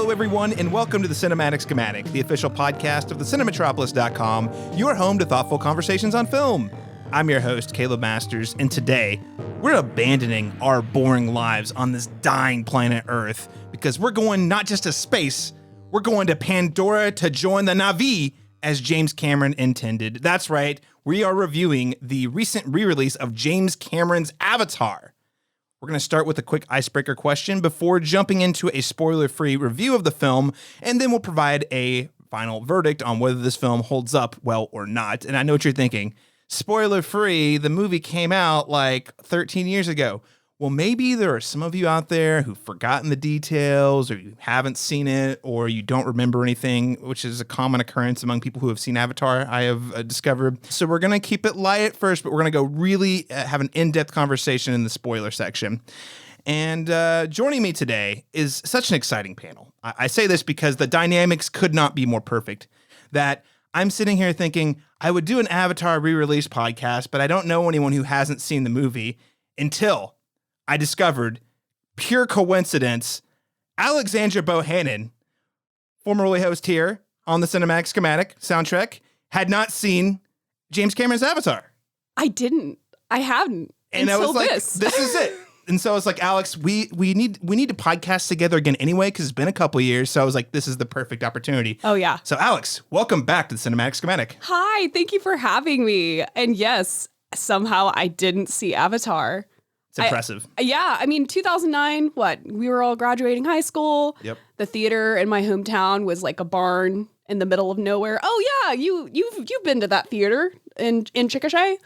Hello, everyone, and welcome to the Cinematic Schematic, the official podcast of the Cinematropolis.com, your home to thoughtful conversations on film. I'm your host, Caleb Masters, and today we're abandoning our boring lives on this dying planet Earth because we're going not just to space, we're going to Pandora to join the Na'vi as James Cameron intended. That's right, we are reviewing the recent re-release of James Cameron's Avatar. We're going to start with a quick icebreaker question before jumping into a spoiler-free review of the film, and then we'll provide a final verdict on whether this film holds up well or not. And I know what you're thinking. Spoiler-free, the movie came out like 13 years ago. Well, maybe there are some of you out there who've forgotten the details, or you haven't seen it, or you don't remember anything, which is a common occurrence among people who have seen Avatar, I have discovered. So we're going to keep it light at first, but we're going to go really have an in-depth conversation in the spoiler section. And joining me today is such an exciting panel. I say this because the dynamics could not be more perfect, that I'm sitting here thinking I would do an Avatar re-release podcast, but I don't know anyone who hasn't seen the movie until I discovered, pure coincidence, Alexandra Bohannon, formerly host here on the Cinematic Schematic soundtrack, had not seen James Cameron's Avatar. I didn't. I hadn't. And I was like, this is it. And so I was like, Alex, we need to podcast together again anyway, because it's been a couple of years. So I was like, this is the perfect opportunity. Oh, yeah. So Alex, welcome back to the Cinematic Schematic. Hi, thank you for having me. And yes, somehow I didn't see Avatar. It's impressive. I mean, 2009, we were all graduating high school. Yep. The theater in my hometown was like a barn in the middle of nowhere. Oh yeah, you've been to that theater in Chickasha?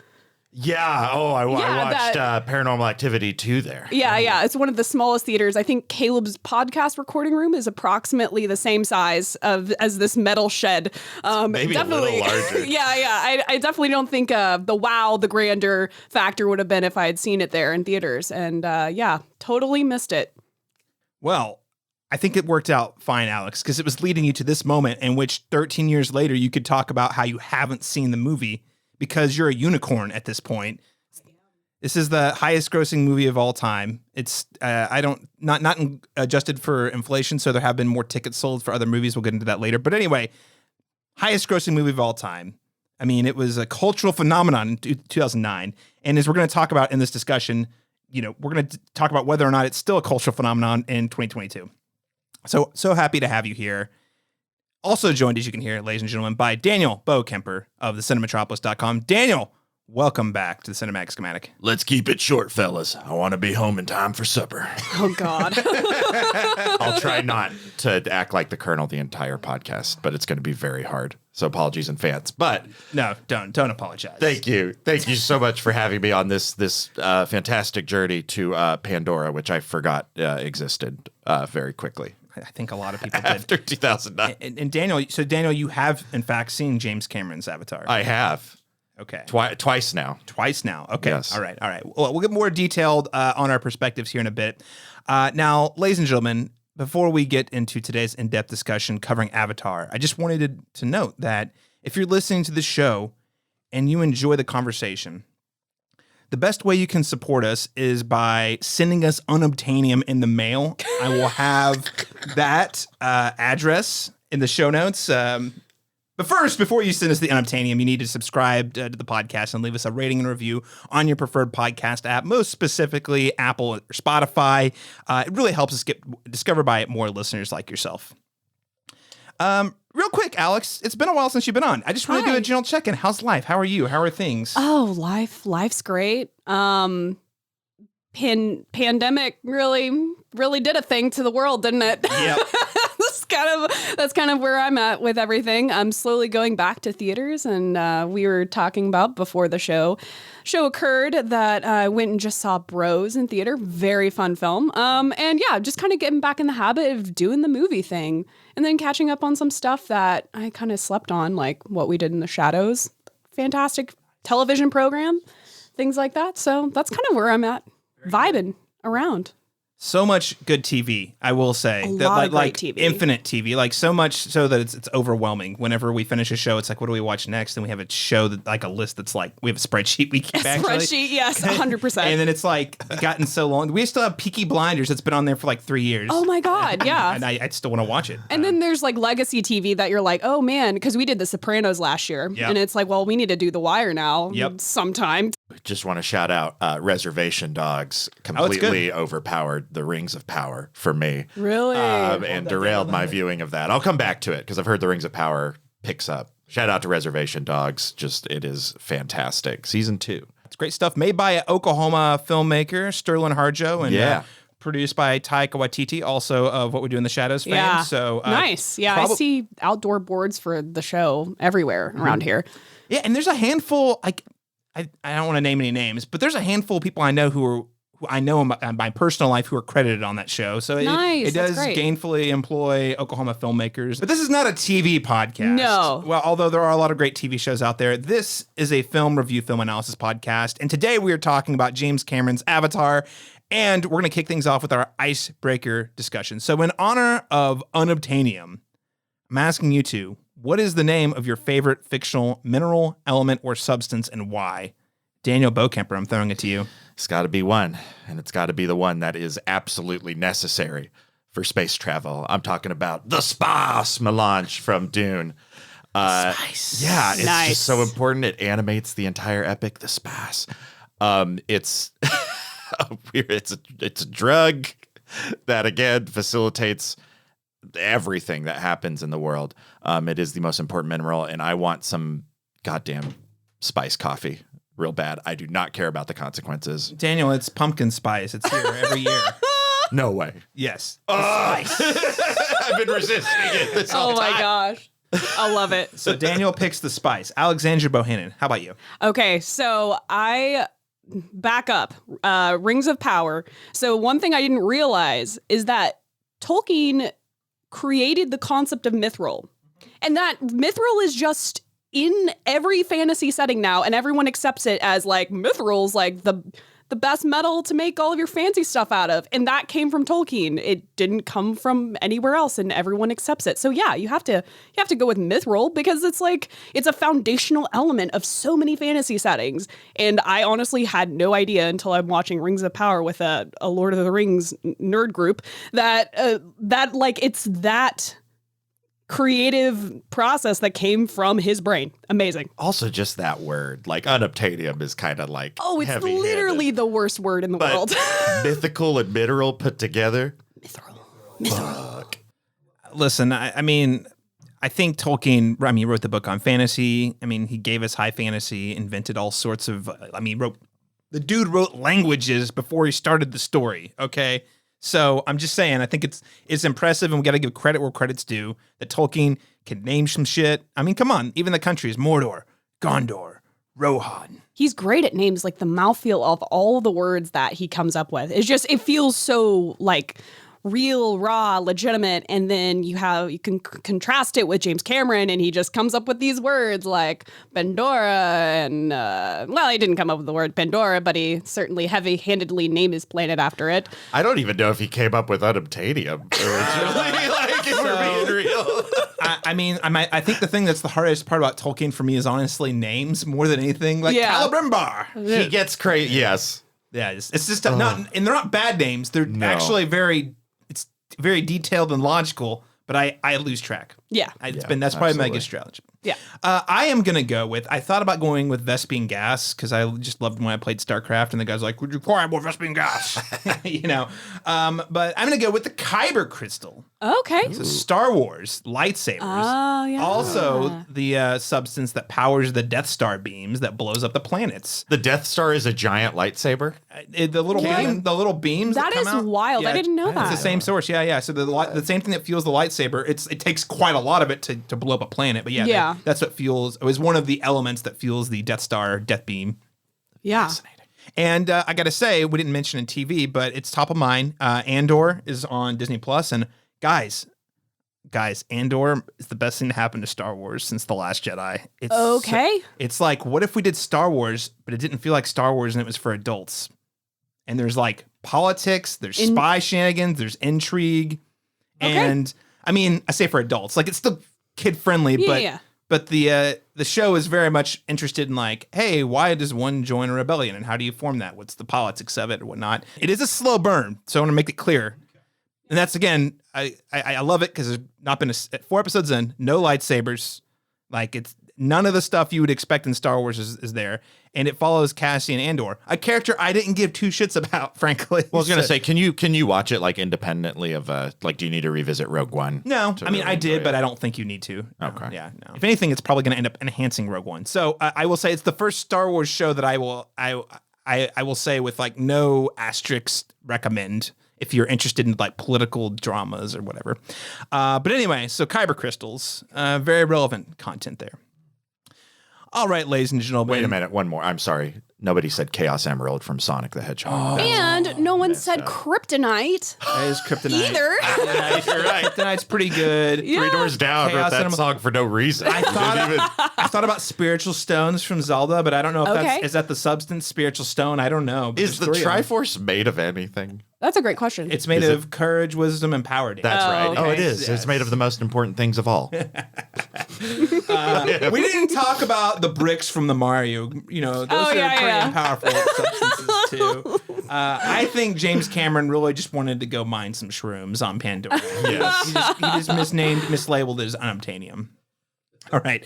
Yeah. Oh, I watched Paranormal Activity 2 there. Yeah. It's one of the smallest theaters. I think Caleb's podcast recording room is approximately the same size as this metal shed. Maybe definitely a little larger. Yeah. I definitely don't think the grandeur factor would have been if I had seen it there in theaters. And totally missed it. Well, I think it worked out fine, Alex, because it was leading you to this moment in which 13 years later you could talk about how you haven't seen the movie, because you're a unicorn at this point. This is the highest grossing movie of all time. It's not adjusted for inflation, so there have been more tickets sold for other movies. We'll get into that later. But anyway, highest grossing movie of all time. I mean, it was a cultural phenomenon in 2009. And as we're going to talk about in this discussion, we're going to talk about whether or not it's still a cultural phenomenon in 2022. So happy to have you here. Also joined, as you can hear, ladies and gentlemen, by Daniel Bokemper of the Cinematropolis.com. Daniel, welcome back to the Cinematic Schematic. Let's keep it short, fellas. I want to be home in time for supper. Oh, God. I'll try not to act like the Colonel the entire podcast, but it's going to be very hard. So apologies in fans. But no, don't apologize. Thank you so much for having me on this fantastic journey to Pandora, which I forgot existed very quickly. I think a lot of people did. After 2009. And Daniel, you have, in fact, seen James Cameron's Avatar. I have. Okay. Twice now. Twice now. Okay. Yes. All right. Well, we'll get more detailed on our perspectives here in a bit. Now, ladies and gentlemen, before we get into today's in-depth discussion covering Avatar, I just wanted to note that if you're listening to this show and you enjoy the conversation, the best way you can support us is by sending us unobtainium in the mail. I will have that address in the show notes. But first, before you send us the unobtainium, you need to subscribe to the podcast and leave us a rating and review on your preferred podcast app, most specifically Apple or Spotify. It really helps us get discovered by more listeners like yourself. Real quick, Alex, it's been a while since you've been on. I just want to do a general check-in. How's life? How are you? How are things? Oh, life's great. Pandemic really did a thing to the world, didn't it? Yep. That's kind of where I'm at with everything. I'm slowly going back to theaters, and we were talking about before the show occurred that I went and just saw Bros in theater. Very fun film. Just kind of getting back in the habit of doing the movie thing, and then catching up on some stuff that I kind of slept on, like What We Did in the Shadows. Fantastic television program, things like that. So that's kind of where I'm at, vibing around. So much good TV, I will say. A lot of great like TV. Infinite TV, like so much so that it's overwhelming. Whenever we finish a show, it's like, what do we watch next? And we have a show that like a list that's like we have a spreadsheet we keep actually. Spreadsheet, yes, 100%. And then it's like gotten so long. We still have Peaky Blinders that's been on there for like 3 years. Oh my God, yeah. And I still want to watch it. And then there's like legacy TV that you're like, oh man, because we did The Sopranos last year. Yep. And it's like, well, we need to do The Wire now sometime. Just want to shout out Reservation Dogs. Completely overpowered the Rings of Power for me. Really? And derailed my viewing of that. I'll come back to it because I've heard the Rings of Power picks up. Shout out to Reservation Dogs. Just, it is fantastic. Season 2. It's great stuff made by an Oklahoma filmmaker, Sterling Harjo, and produced by Taika Waititi, also of What We Do in the Shadows fame. Yeah. So nice. Yeah, I see outdoor boards for the show everywhere around here. Yeah, and there's a handful, like, I don't want to name any names, but there's a handful of people I know who I know in my personal life who are credited on that show. So it does gainfully employ Oklahoma filmmakers. But this is not a TV podcast. No. Well, although there are a lot of great TV shows out there, this is a film review, film analysis podcast. And today we are talking about James Cameron's Avatar. And we're going to kick things off with our icebreaker discussion. So in honor of unobtainium, I'm asking you two, what is the name of your favorite fictional mineral, element, or substance, and why? Daniel Bokemper, I'm throwing it to you. It's got to be one, and it's got to be the one that is absolutely necessary for space travel. I'm talking about the spice melange from Dune. Spice. Yeah, it's just so important. It animates the entire epic, the spice. It's it's a drug that, again, facilitates everything that happens in the world. It is the most important mineral, and I want some goddamn spice coffee real bad. I do not care about the consequences. Daniel, it's pumpkin spice. It's here every year. No way. Yes. I've been resisting it this whole time. Oh my gosh. I love it. So Daniel picks the spice. Alexandra Bohannon, how about you? Okay, so I back up. Rings of Power. So one thing I didn't realize is that Tolkien created the concept of mithril. And that mithril is just in every fantasy setting now, and everyone accepts it as like mithril's like the best metal to make all of your fancy stuff out of. And that came from Tolkien. It didn't come from anywhere else, and everyone accepts it. So yeah, you have to go with mithril because it's like it's a foundational element of so many fantasy settings. And I honestly had no idea until I'm watching Rings of Power with a Lord of the Rings nerd group that like it's that creative process that came from his brain. Amazing. Also, just that word, like unobtainium, is kind of like it's literally the worst word in the world. Mythical and mineral put together. Mithril. Listen, I mean, I think Tolkien, wrote the book on fantasy. I mean, he gave us high fantasy, invented all sorts of, the dude wrote languages before he started the story, okay? So I'm just saying, I think it's impressive, and we got to give credit where credit's due, that Tolkien can name some shit. I mean, come on, even the countries, Mordor, Gondor, Rohan. He's great at names, like the mouthfeel of all the words that he comes up with. It feels so like real, raw, legitimate, and then you can contrast it with James Cameron, and he just comes up with these words like Pandora, and he didn't come up with the word Pandora, but he certainly heavy-handedly named his planet after it. I don't even know if he came up with unobtainium originally. Like, if we're being real. I think the thing that's the hardest part about Tolkien for me is honestly names more than anything. Like Calibrimbar. He gets crazy. Yes. Yeah, it's just not, and they're not bad names. They're actually very detailed and logical, but I lose track. Yeah. That's probably my biggest challenge. Yeah. I am going to go with, I thought about going with Vespian gas because I just loved when I played StarCraft and the guy's like, would you pour more Vespian gas? But I'm going to go with the Kyber crystal. Okay. It's a Star Wars lightsabers. Oh, yeah. Also, the substance that powers the Death Star beams that blows up the planets. The Death Star is a giant lightsaber? The little beams that is come out. wild. I didn't know that. It's the same source. Yeah. So the same thing that fuels the lightsaber, it takes quite a lot of it to blow up a planet. But that's what fuels. It was one of the elements that fuels the Death Star Death Beam. Yeah. Fascinating. And I got to say, we didn't mention in TV, but it's top of mind. Andor is on Disney Plus, and guys, Andor is the best thing to happen to Star Wars since The Last Jedi. It's like, what if we did Star Wars, but it didn't feel like Star Wars and it was for adults? And there's like politics, there's spy shenanigans, there's intrigue. Okay. And I mean, I say for adults, like it's still kid friendly, but the show is very much interested in like, hey, why does one join a rebellion and how do you form that? What's the politics of it or whatnot? It is a slow burn, so I want to make it clear. And that's, again, I love it because there's not been 4 episodes in, no lightsabers. Like, it's none of the stuff you would expect in Star Wars is there. And it follows Cassian Andor, a character I didn't give 2 shits about, frankly. Well, I was going to say, can you watch it like independently of like, do you need to revisit Rogue One? No, I mean, I did, but I don't think you need to. Okay. Yeah, no. If anything, it's probably going to end up enhancing Rogue One. So I will say it's the first Star Wars show that I will say with like no asterisk recommend if you're interested in like political dramas or whatever. But anyway, so kyber crystals, very relevant content there. All right, ladies and gentlemen. Wait a minute, one more. I'm sorry. Nobody said Chaos Emerald from Sonic the Hedgehog. And no one said kryptonite. That is kryptonite. Either. Yeah, you're right. Kryptonite's pretty good. Yeah. Three Doors Down Chaos wrote that Emerald. song for no reason. I thought about spiritual stones from Zelda, but I don't know if is that the substance spiritual stone? I don't know. Is the Triforce made of anything? That's a great question. It's made of courage, wisdom, and power. Dan. That's right. okay. Oh, it is. Yes. It's made of the most important things of all. We didn't talk about the bricks from the Mario. You know, those are pretty powerful substances too. I think James Cameron really just wanted to go mine some shrooms on Pandora. Yes. He just mislabeled it as unobtainium. All right.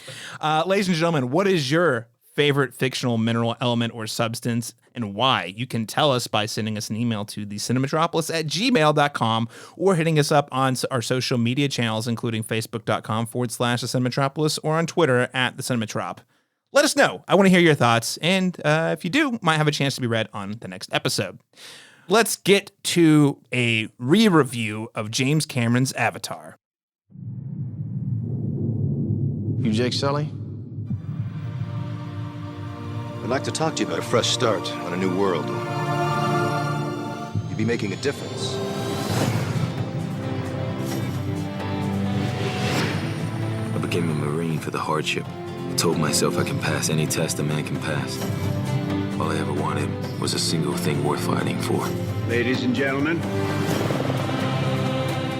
Ladies and gentlemen, what is your favorite fictional mineral element or substance and why? You can tell us by sending us an email to thecinematropolis@gmail.com or hitting us up on our social media channels, including facebook.com/thecinematropolis or on Twitter @thecinematrop. Let us know. I want to hear your thoughts. And if you do, might have a chance to be read on the next episode. Let's get to a re-review of James Cameron's Avatar. You Jake Sully? I'd like to talk to you about a fresh start on a new world. You'd be making a difference. I became a Marine for the hardship. I told myself I can pass any test a man can pass. All I ever wanted was a single thing worth fighting for. Ladies and gentlemen,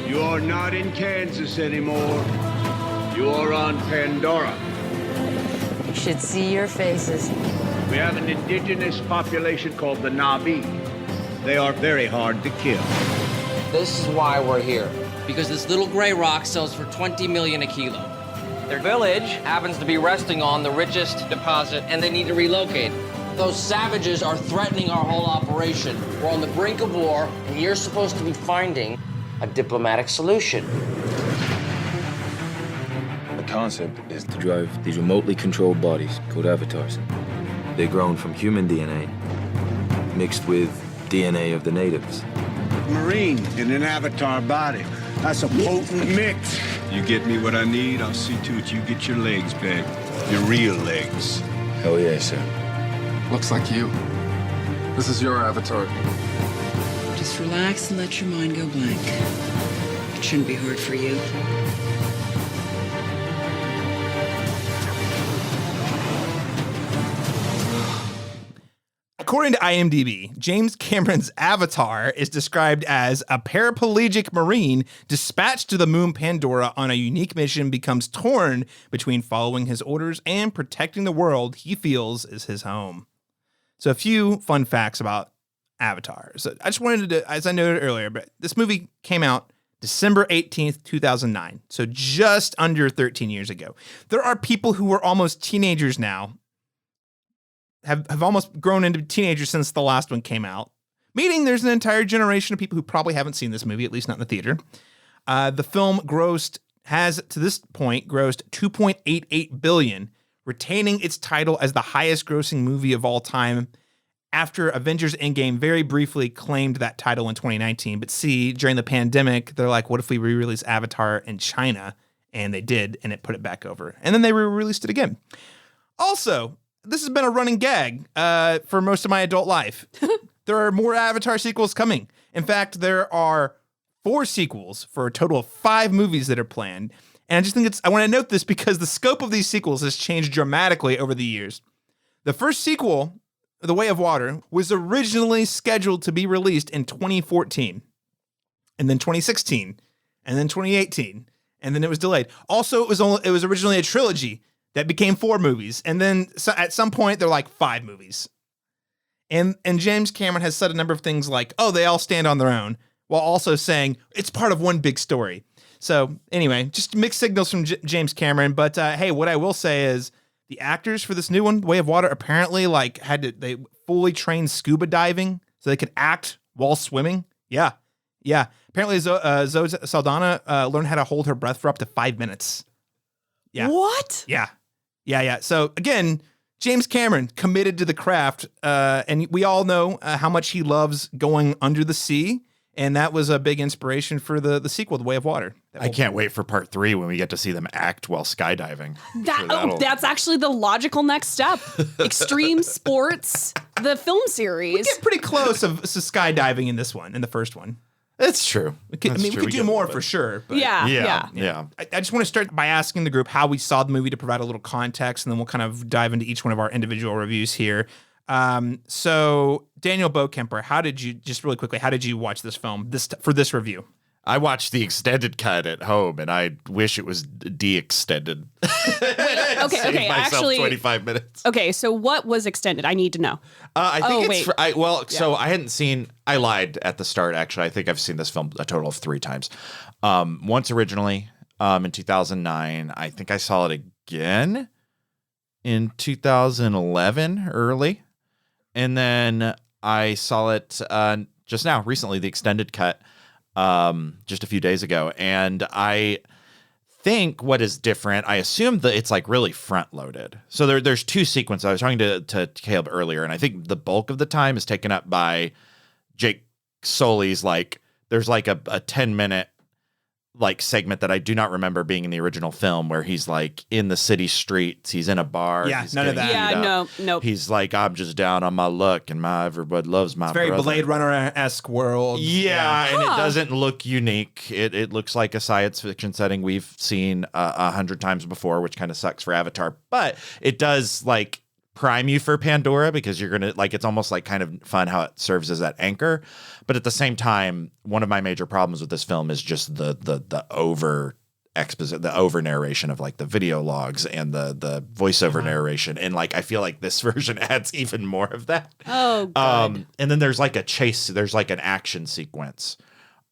you are not in Kansas anymore. You are on Pandora. You should see your faces. We have an indigenous population called the Na'vi. They are very hard to kill. This is why we're here. Because this little gray rock sells for 20 million a kilo. Their village happens to be resting on the richest deposit, and they need to relocate. Those savages are threatening our whole operation. We're on the brink of war, and you're supposed to be finding a diplomatic solution. The concept is to drive these remotely controlled bodies called avatars. They're grown from human DNA, mixed with DNA of the natives. Marine in an avatar body. That's a potent mix. You get me what I need, I'll see to it you get your legs back. Your real legs. Hell yeah, sir. Looks like you. This is your avatar. Just relax and let your mind go blank. It shouldn't be hard for you. According to IMDb, James Cameron's Avatar is described as a paraplegic Marine dispatched to the moon Pandora on a unique mission becomes torn between following his orders and protecting the world he feels is his home. So a few fun facts about Avatar. So I just wanted to, as I noted earlier, but this movie came out December 18th, 2009. So just under 13 years ago. There are people who are almost teenagers now have almost grown into teenagers since the last one came out, meaning there's an entire generation of people who probably haven't seen this movie, at least not in the theater. The film has to this point grossed $2.88 billion, retaining its title as the highest grossing movie of all time after Avengers Endgame very briefly claimed that title in 2019. But see, during the pandemic, they're like, what if we re-release Avatar in China? And they did, and it put it back over. And then they re-released it again. Also, this has been a running gag for most of my adult life. There are more Avatar sequels coming. In fact, there are 4 sequels for a total of 5 movies that are planned. And I just think I want to note this because the scope of these sequels has changed dramatically over the years. The first sequel The Way of Water, was originally scheduled to be released in 2014, and then 2016, and then 2018, and then it was delayed. Also, it was originally a trilogy that became 4 movies, and then at some point they're like 5 movies. And James Cameron has said a number of things like, "Oh, they all stand on their own," while also saying it's part of one big story. So anyway, just mixed signals from James Cameron. But hey, what I will say is the actors for this new one, Way of Water, apparently they fully trained scuba diving so they could act while swimming. Yeah. Apparently Zoe Saldana learned how to hold her breath for up to 5 minutes. Yeah. What? Yeah. So again, James Cameron committed to the craft, and we all know how much he loves going under the sea. And that was a big inspiration for the sequel, The Way of Water. I can't wait for part 3 when we get to see them act while skydiving. That's actually the logical next step. Extreme sports, the film series. We get pretty close to skydiving in this one, in the first one. It's true. We could do more for sure. But Yeah. I just want to start by asking the group how we saw the movie to provide a little context, and then we'll kind of dive into each one of our individual reviews here. So Daniel Bokemper, how did you watch this film for this review? I watched the extended cut at home, and I wish it was de-extended. Okay. Actually, 25 minutes. Okay, so what was extended? I need to know. I think So I hadn't seen. I lied at the start. Actually, I think I've seen this film a total of 3 times. Once originally in 2009. I think I saw it again in 2011 early. And then I saw it just now, recently, the extended cut, just a few days ago. And I think what is different, I assume that it's like really front loaded. So there's 2 sequences. I was talking to Caleb earlier, and I think the bulk of the time is taken up by Jake Sully's, there's like a 10-minute segment that I do not remember being in the original film, where he's in the city streets, he's in a bar. Yeah, none of that. Yeah, no. He's I'm just down on my luck, and everybody loves my brother. Very Blade Runner-esque world. Yeah, and it doesn't look unique. It looks like a science fiction setting we've seen 100 times before, which kind of sucks for Avatar. But it does prime you for Pandora, because you're gonna it's almost kind of fun how it serves as that anchor. But at the same time, one of my major problems with this film is just the over exposition, the over narration of the video logs and the voiceover narration, and I feel like this version adds even more of that. Oh, good. And then there's a chase, there's an action sequence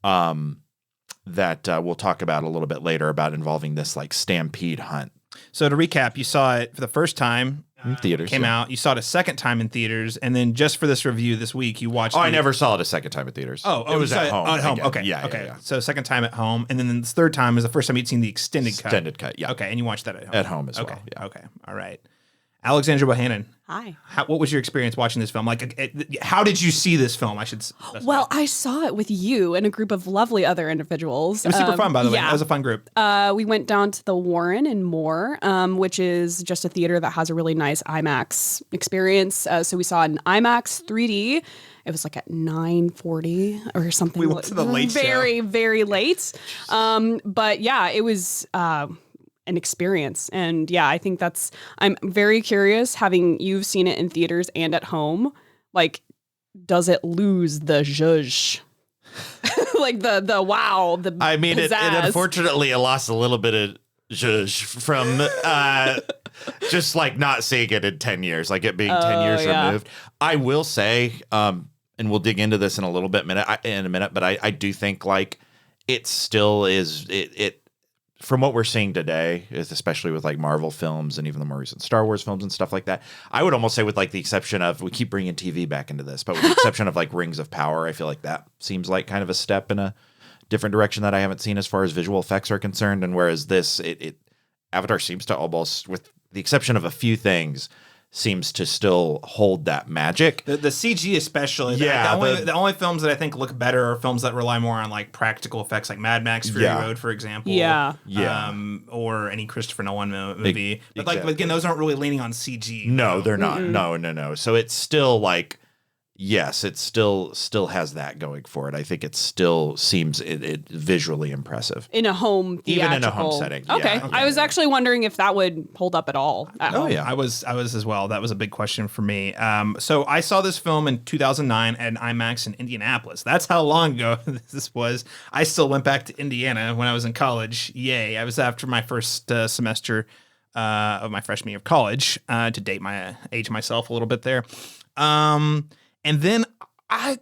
that we'll talk about a little bit later, about involving this stampede hunt. So to recap, you saw it for the first time in theaters. Came out. You saw it a second time in theaters, and then just for this review this week, you watched. I never saw it a second time in theaters. It was at home. At home. Okay. Yeah. So second time at home, and then the third time is the first time you'd seen the extended cut. Extended cut. Yeah. Okay, and you watched that at home. At home as well. Okay. Yeah. Okay. All right. Alexandra Bohannon. Hi. What was your experience watching this film? How did you see this film? Well, I saw it with you and a group of lovely other individuals. It was super fun, by the way. Yeah. It was a fun group. We went down to the Warren in Moore, which is just a theater that has a really nice IMAX experience. So we saw an IMAX 3D. It was at 9:40 or something. We went to the late very, show. very late. But yeah, it was an experience. And yeah, I think I'm very curious, having you've seen it in theaters and at home, does it lose the zhuzh? the wow, the I mean, it unfortunately lost a little bit of zhuzh from just not seeing it in 10 years, it being 10 years removed. I will say, and we'll dig into this in a little bit in a minute, but I do think it still is it from what we're seeing today, is especially with Marvel films and even the more recent Star Wars films and stuff like that. I would almost say, with the exception of, we keep bringing TV back into this, but with the exception of Rings of Power, I feel that seems kind of a step in a different direction that I haven't seen as far as visual effects are concerned. And whereas this, Avatar seems to almost, with the exception of a few things, seems to still hold that magic. The CG especially. The only films that I think look better are films that rely more on practical effects, like Mad Max Fury Road, for example. Yeah. Or any Christopher Nolan movie. But again, those aren't really leaning on CG. No, they're not. No. So it's still yes, it still has that going for it. I think it still seems it visually impressive. In a home theatrical. Even in a home setting. Okay. Yeah. I was actually wondering if that would hold up at all. Yeah, I was as well. That was a big question for me. So I saw this film in 2009 at an IMAX in Indianapolis. That's how long ago this was. I still went back to Indiana when I was in college. Yay. I was after my first semester of my freshman year of college to age myself a little bit there. And then I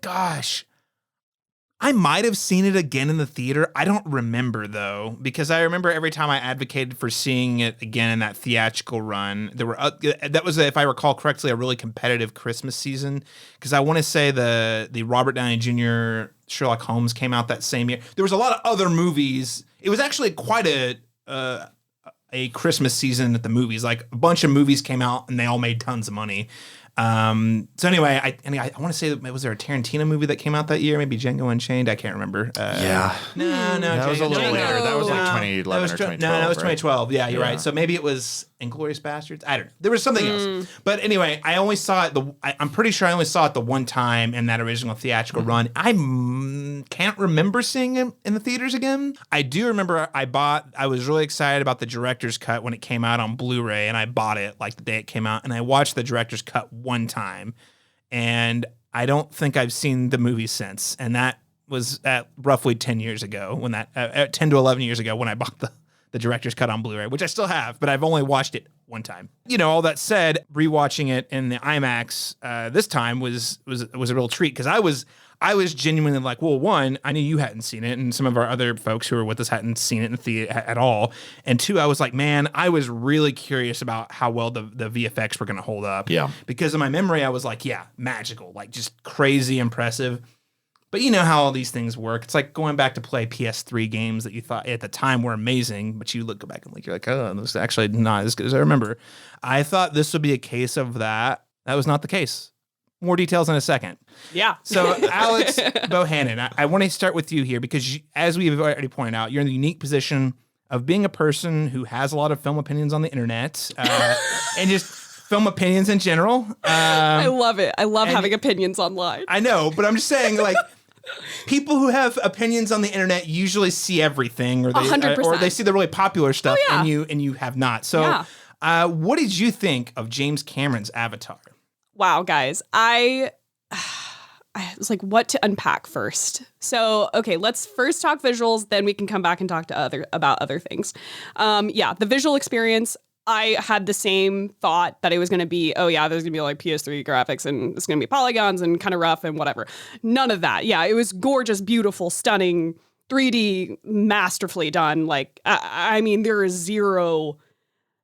might have seen it again in the theater. I don't remember though, because I remember every time I advocated for seeing it again in that theatrical run, there were that was, if I recall correctly, a really competitive Christmas season. Because I want to say the Robert Downey Jr. Sherlock Holmes came out that same year. There was a lot of other movies. It was actually quite a Christmas season at the movies. Like a bunch of movies came out and they all made tons of money. So anyway, I want to say, was there a Tarantino movie that came out that year? Maybe Django Unchained? I can't remember. Yeah. No. That was a little later. That was like 2011 or 2012. No, that was 2012. Right? Yeah, you're right. So maybe it was Inglourious Bastards. I don't know. There was something else. But anyway, I only saw it. I'm pretty sure I only saw it the one time in that original theatrical run. I can't remember seeing it in the theaters again. I do remember I was really excited about the director's cut when it came out on Blu-ray, and I bought it like the day it came out, and I watched the director's cut one time, and I don't think I've seen the movie since. And that was at roughly 10 years ago, 10 to 11 years ago when I bought the director's cut on Blu-ray, which I still have, but I've only watched it one time. All that said, rewatching it in the IMAX this time was a real treat, because I was genuinely like, well, one, I knew you hadn't seen it, and some of our other folks who were with us hadn't seen it in the theater at all. And two, I was like, man, I was really curious about how well the VFX were going to hold up. Yeah. Because in my memory, I was like, yeah, magical, like just crazy impressive. But you know how all these things work. It's like going back to play PS3 games that you thought at the time were amazing, but you look back and you're like, oh, this is actually not as good as I remember. I thought this would be a case of that. That was not the case. More details in a second. Yeah. So Alex Bohannon, I want to start with you here because as we've already pointed out, you're in the unique position of being a person who has a lot of film opinions on the internet and just film opinions in general. I love it. I love having opinions online. I know, but I'm just saying, like, people who have opinions on the internet usually see everything, or they 100%. Or they see the really popular stuff, Oh, yeah. and you have not. So, what did you think of James Cameron's Avatar? Wow, guys, I was like, what to unpack first? So, okay, let's first talk visuals, then we can come back and talk about other things. The visual experience. I had the same thought that it was going to be, oh yeah, there's going to be like PS3 graphics and it's going to be polygons and kind of rough and whatever. None of that. Yeah, it was gorgeous, beautiful, stunning, 3D, masterfully done. Like, I mean, there is zero.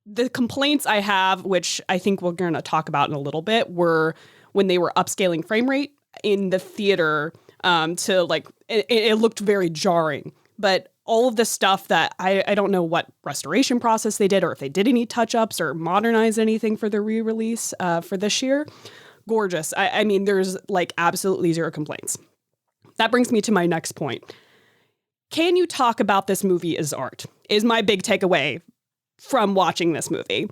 The complaints I have, which I think we're going to talk about in a little bit, were when they were upscaling frame rate in the theater to like, it looked very jarring. But all of the stuff that I don't know what restoration process they did, or if they did any touch-ups or modernize anything for the re-release for this year. Gorgeous. I mean, there's like absolutely zero complaints. That brings me to my next point. Can you talk about this movie as art? Is my big takeaway from watching this movie.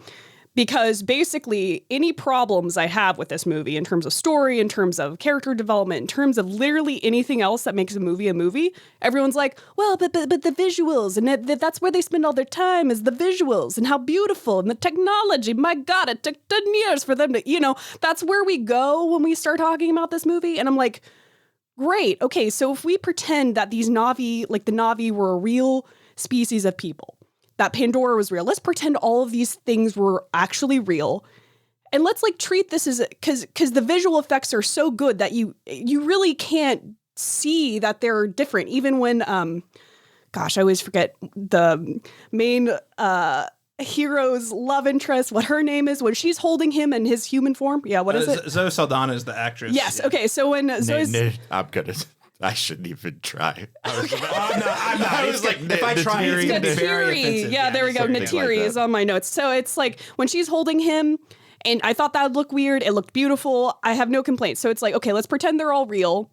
Because basically, any problems I have with this movie in terms of story, in terms of character development, in terms of literally anything else that makes a movie, everyone's like, well, but the visuals, and that's where they spend all their time, is the visuals, and how beautiful, and the technology. My God, it took 10 years for them to, that's where we go when we start talking about this movie. And I'm like, great, okay, so if we pretend that these Na'vi, like the Na'vi were a real species of people, that Pandora was real. Let's pretend all of these things were actually real. And let's like treat this as, because the visual effects are so good that you really can't see that they're different. Even when, I always forget the main hero's love interest, what her name is, when she's holding him in his human form. Yeah, what is it? Zoe Saldana is the actress. Yes, yeah. Okay, so when Zoe's... I shouldn't even try. I'm not. I was like, if I try, it's going to be very offensive. Yeah, there we go. Natiri is on my notes. So it's like when she's holding him, and I thought that would look weird. It looked beautiful. I have no complaints. So it's like, okay, let's pretend they're all real.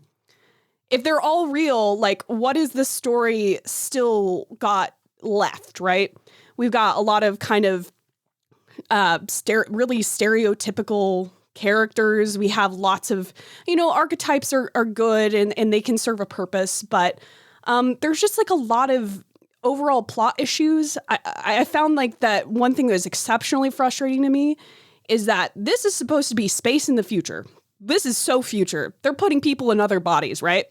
If they're all real, like, what is the story still got left, right? We've got a lot of kind of really stereotypical characters. We have lots of, archetypes are good and they can serve a purpose, but there's just like a lot of overall plot issues. I found like that one thing that was exceptionally frustrating to me is that this is supposed to be space in the future. This is so future. They're putting people in other bodies, right?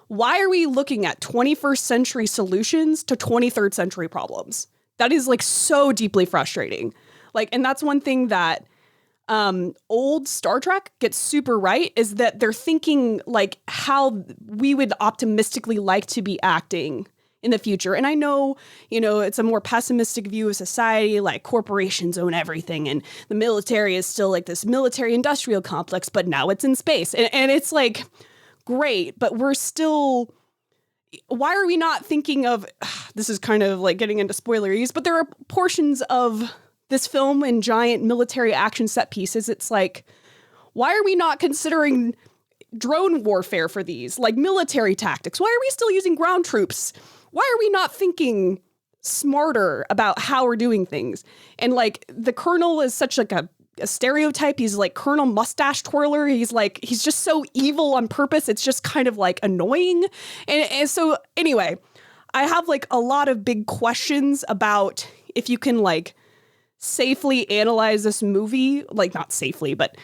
Why are we looking at 21st century solutions to 23rd century problems? That is like so deeply frustrating. Like, and that's one thing that old Star Trek gets super right, is that they're thinking like how we would optimistically like to be acting in the future. And I know, it's a more pessimistic view of society, like corporations own everything and the military is still like this military industrial complex, but now it's in space. And it's like, great, but we're still, why are we not thinking of, this is kind of like getting into spoileries, but there are portions of this film and giant military action set pieces. It's like, why are we not considering drone warfare for these, like military tactics? Why are we still using ground troops? Why are we not thinking smarter about how we're doing things? And like the Colonel is such like a stereotype. He's like Colonel Mustache Twirler. He's just so evil on purpose. It's just kind of like annoying. And so anyway, I have like a lot of big questions about if you can like safely analyze this movie, like not safely, but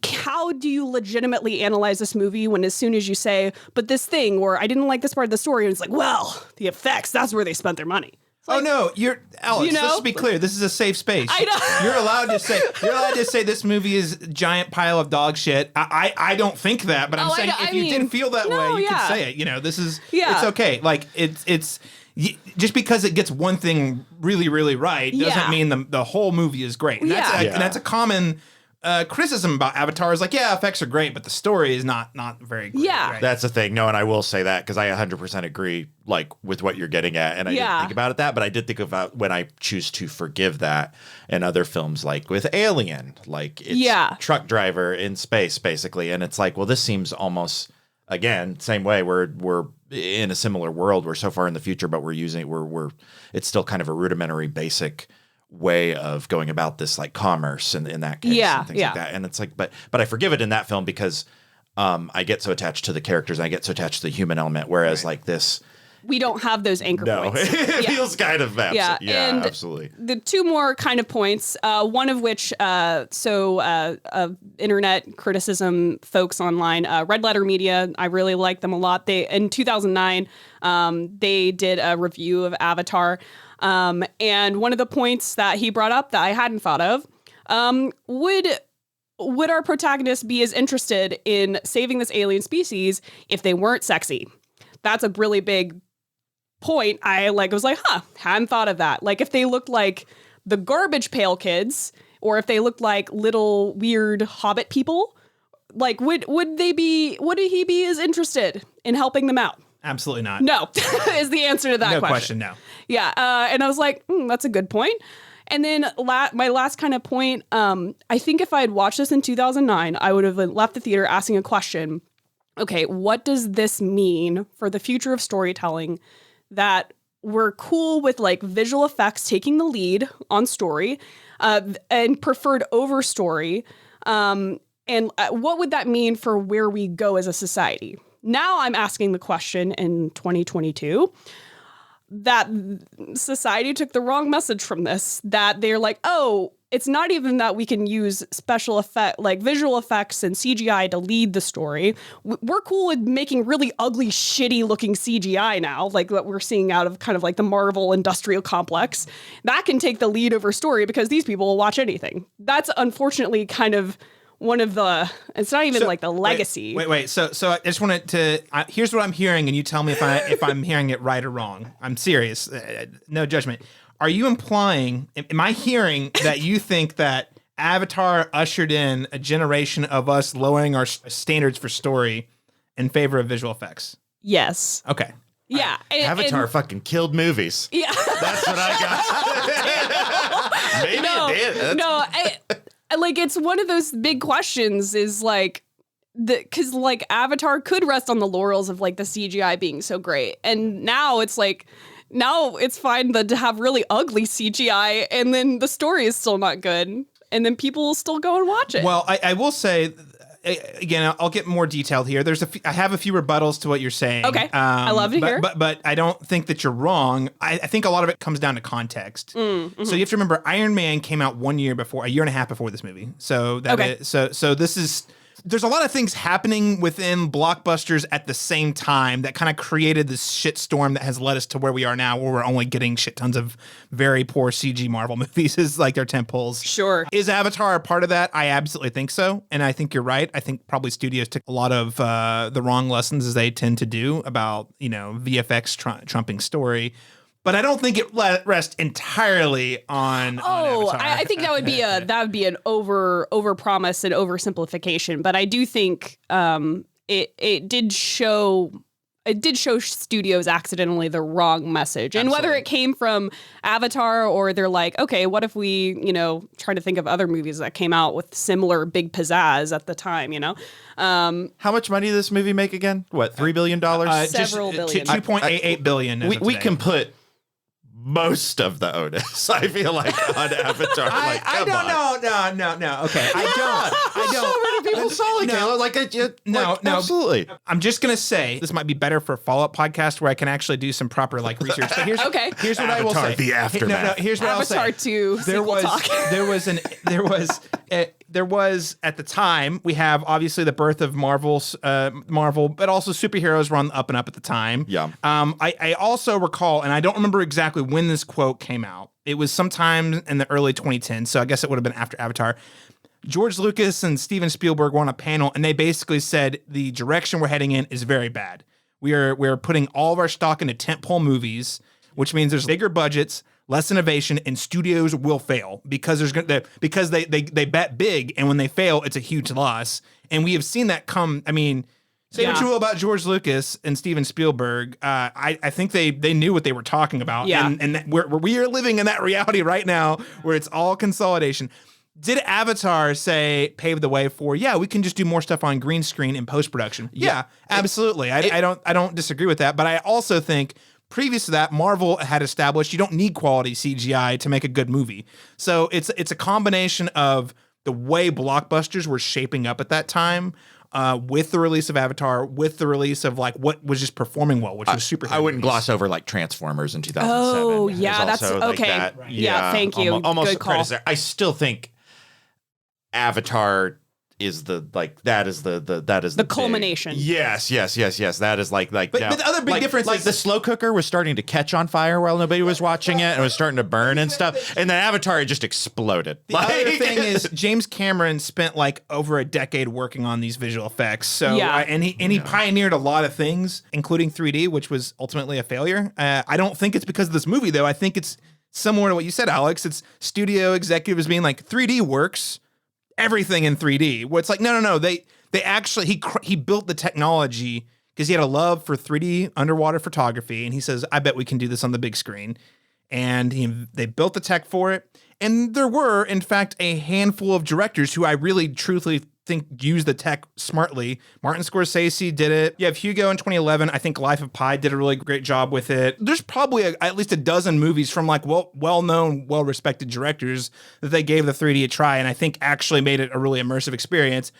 how do you legitimately analyze this movie when as soon as you say, but this thing, or I didn't like this part of the story, and it's like, well, the effects, that's where they spent their money. Like, oh no, Alex, let's be clear. This is a safe space. I know. You're allowed to say this movie is a giant pile of dog shit. I don't think that, but I'm saying if you didn't feel that way, you could say it. This is it's okay. Like it's just because it gets one thing really, really right doesn't mean the whole movie is great. And that's a common criticism about Avatar is like, effects are great, but the story is not very great. Yeah. Right? That's the thing. No, and I will say that because I 100% agree like with what you're getting at. And I didn't think about it but I did think about when I choose to forgive that in other films, like with Alien, like it's truck driver in space, basically. And it's like, well, this seems almost, again, same way we're in a similar world. We're so far in the future, but it's still kind of a rudimentary basic way of going about this, like commerce and in that case and things like that. And it's like, but I forgive it in that film because I get so attached to the characters and I get so attached to the human element. Whereas like this, we don't have those anchor points. It feels kind of and absolutely. The two more kind of points, one of which, internet criticism folks online, Red Letter Media, I really like them a lot. In 2009, they did a review of Avatar. And one of the points that he brought up that I hadn't thought of, would our protagonists be as interested in saving this alien species if they weren't sexy? That's a really big point. I was like, hadn't thought of that. Like if they looked like the Garbage Pail Kids, or if they looked like little weird Hobbit people, like would he be as interested in helping them out? Absolutely not. No, is the answer to that question. question. No question, no. Yeah, and I was like, that's a good point. And then my last kind of point, I think if I had watched this in 2009, I would have left the theater asking a question. Okay, what does this mean for the future of storytelling that we're cool with like visual effects taking the lead on story and preferred over story? And what would that mean for where we go as a society? Now I'm asking the question in 2022 that society took the wrong message from this, that they're like, oh, it's not even that we can use special effect, like visual effects and CGI to lead the story. We're cool with making really ugly, shitty looking CGI now, like what we're seeing out of kind of like the Marvel industrial complex. That can take the lead over story because these people will watch anything. That's unfortunately kind of one of the, it's not even like the legacy. Wait. So I just wanted to, here's what I'm hearing and you tell me if I'm hearing it right or wrong. I'm serious. No judgment. Are you implying, am I hearing that you think that Avatar ushered in a generation of us lowering our standards for story in favor of visual effects? Yes. Okay. Yeah. Avatar fucking killed movies. Yeah. That's what I got. Maybe it did. Like, it's one of those big questions is like, because like Avatar could rest on the laurels of like the CGI being so great. And now it's like, now it's fine to have really ugly CGI and then the story is still not good. and then people will still go and watch it. Well, I will say, again, I'll get more detailed here. I have a few rebuttals to what you're saying. Okay. I love to hear. But I don't think that you're wrong. I think a lot of it comes down to context. Mm-hmm. So you have to remember, Iron Man came out a year and a half before this movie. So so this is. There's a lot of things happening within blockbusters at the same time that kind of created this shitstorm that has led us to where we are now, where we're only getting shit tons of very poor CG Marvel movies as like their tentpoles. Sure. Is Avatar a part of that? I absolutely think so. And I think you're right. I think probably studios took a lot of the wrong lessons, as they tend to do, about, VFX trumping story. But I don't think it rests entirely on. I think that would be an over promise and oversimplification. But I do think it did show studios accidentally the wrong message. And whether it came from Avatar or they're like, okay, what if we try to think of other movies that came out with similar big pizzazz at the time, How much money did this movie make again? What, $3 billion? Several billion. 2.88 billion. We can put most of the onus, I feel like, on Avatar. I don't know. No. Okay, I don't. So many people saw it. No. Absolutely. I'm just gonna say this might be better for a follow-up podcast where I can actually do some proper research. But here's what I will say. The aftermath. Here's what Avatar I'll say. 2 sequel talk. There was at the time, we have obviously the birth of Marvel, but also superheroes were on the up and up at the time. Yeah. I also recall, and I don't remember exactly when this quote came out. It was sometime in the early 2010s, so I guess it would have been after Avatar. George Lucas and Steven Spielberg were on a panel, and they basically said the direction we're heading in is very bad. We're putting all of our stock into tentpole movies, which means there's bigger budgets, less innovation, and studios will fail because they bet big, and when they fail, it's a huge loss. And we have seen that come. I mean, say what you will about George Lucas and Steven Spielberg. I think they knew what they were talking about. Yeah. And we are living in that reality right now where it's all consolidation. Did Avatar pave the way for, we can just do more stuff on green screen in post-production? Yeah, absolutely. I don't disagree with that. But I also think previous to that, Marvel had established you don't need quality CGI to make a good movie. So it's a combination of the way blockbusters were shaping up at that time, with the release of Avatar, with the release of like what was just performing well, which was superheroes. I wouldn't gloss over like Transformers in 2007. Oh yeah, that's okay. That, thank you. Almost good call. I still think Avatar is the culmination. Yes. That is like. But the other big difference is is the slow cooker was starting to catch on fire while nobody was watching it, and it was starting to burn and stuff. And then Avatar just exploded. The other thing is James Cameron spent like over a decade working on these visual effects. So and he pioneered a lot of things, including 3D, which was ultimately a failure. I don't think it's because of this movie though. I think it's similar to what you said, Alex. It's studio executives being like 3D works. Everything in 3D. Where it's like, no. They actually he built the technology because he had a love for 3D underwater photography, and he says, "I bet we can do this on the big screen." And they built the tech for it. And there were, in fact, a handful of directors who I really, truthfully think used the tech smartly. Martin Scorsese did it. You have Hugo in 2011. I think Life of Pi did a really great job with it. There's probably at least a dozen movies from like well-known, well-respected directors that they gave the 3D a try, and I think actually made it a really immersive experience.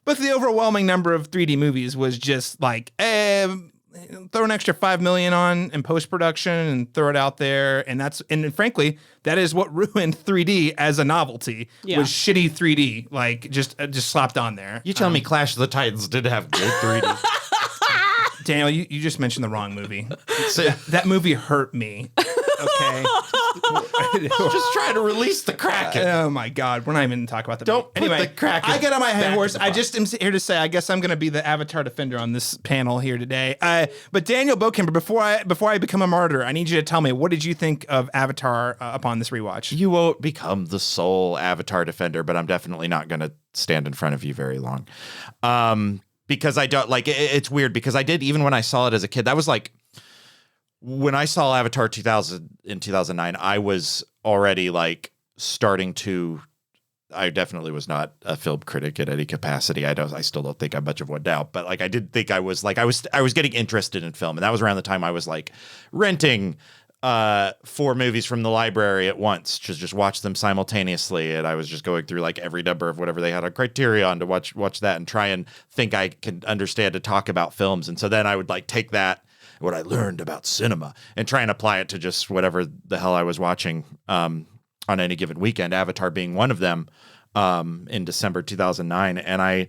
But the overwhelming number of 3D movies was just like, throw an extra $5 million on in post-production and throw it out there. And frankly, that is what ruined 3D as a novelty, was shitty 3D, like just slapped on there. You tell me Clash of the Titans did have good 3D. Daniel, you just mentioned the wrong movie. That movie hurt me. Okay. Just trying to release the Kraken. Oh my God. We're not even talking about the Don't movie. Anyway, put the Kraken. I get on my high horse. I just am here to say, I guess I'm going to be the Avatar defender on this panel here today. But Daniel Bokemper, before I become a martyr, I need you to tell me, what did you think of Avatar upon this rewatch? You won't become the sole Avatar defender, but I'm definitely not going to stand in front of you very long. Because I don't like it's weird because I did, even when I saw it as a kid, that was like, when I saw Avatar 2000 in 2009, I was already like starting to. I definitely was not a film critic in any capacity. I still don't think I'm much of one now, but like I did think I was getting interested in film, and that was around the time I was like renting 4 movies from the library at once, just watch them simultaneously. And I was just going through like every number of whatever they had on Criterion to watch that and try and think I can understand to talk about films. And so then I would like take that, what I learned about cinema, and try and apply it to just whatever the hell I was watching on any given weekend, Avatar being one of them, in December 2009. And I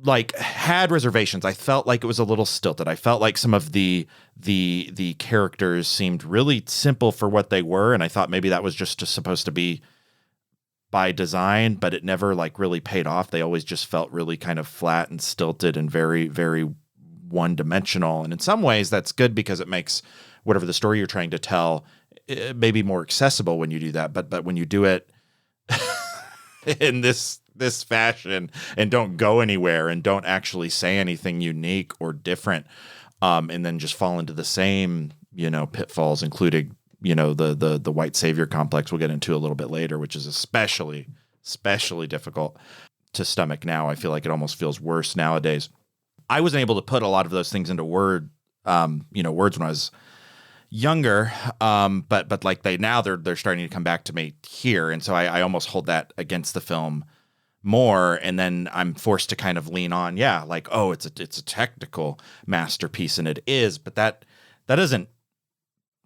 like had reservations. I felt like it was a little stilted. I felt like some of the characters seemed really simple for what they were, and I thought maybe that was just supposed to be by design, but it never like really paid off. They always just felt really kind of flat and stilted and very, very one-dimensional. And in some ways that's good because it makes whatever the story you're trying to tell maybe more accessible when you do that. But when you do it in this fashion and don't go anywhere and don't actually say anything unique or different, and then just fall into the same, pitfalls, including, the white savior complex we'll get into a little bit later, which is especially difficult to stomach now. I feel like it almost feels worse nowadays. I wasn't able to put a lot of those things into words when I was younger, but like they're starting to come back to me here, and so I almost hold that against the film more, and then I'm forced to kind of lean on, like, oh, it's a technical masterpiece, and it is, but that doesn't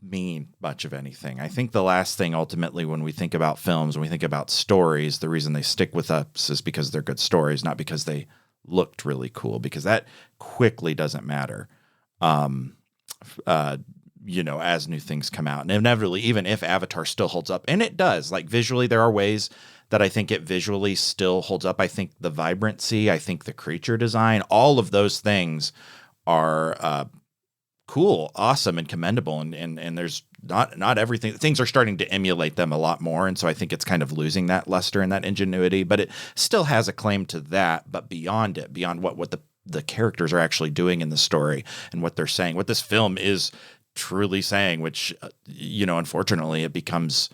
mean much of anything. I think the last thing ultimately when we think about films, when we think about stories, the reason they stick with us is because they're good stories, not because they looked really cool, because that quickly doesn't matter. As new things come out, and inevitably, even if Avatar still holds up, and it does, like visually, there are ways that I think it visually still holds up. I think the vibrancy, I think the creature design, all of those things are cool, awesome, and commendable. And there's not everything. Things are starting to emulate them a lot more. And so I think it's kind of losing that luster and that ingenuity, but it still has a claim to that. But beyond it, beyond what the characters are actually doing in the story and what they're saying, what this film is truly saying, which, unfortunately it becomes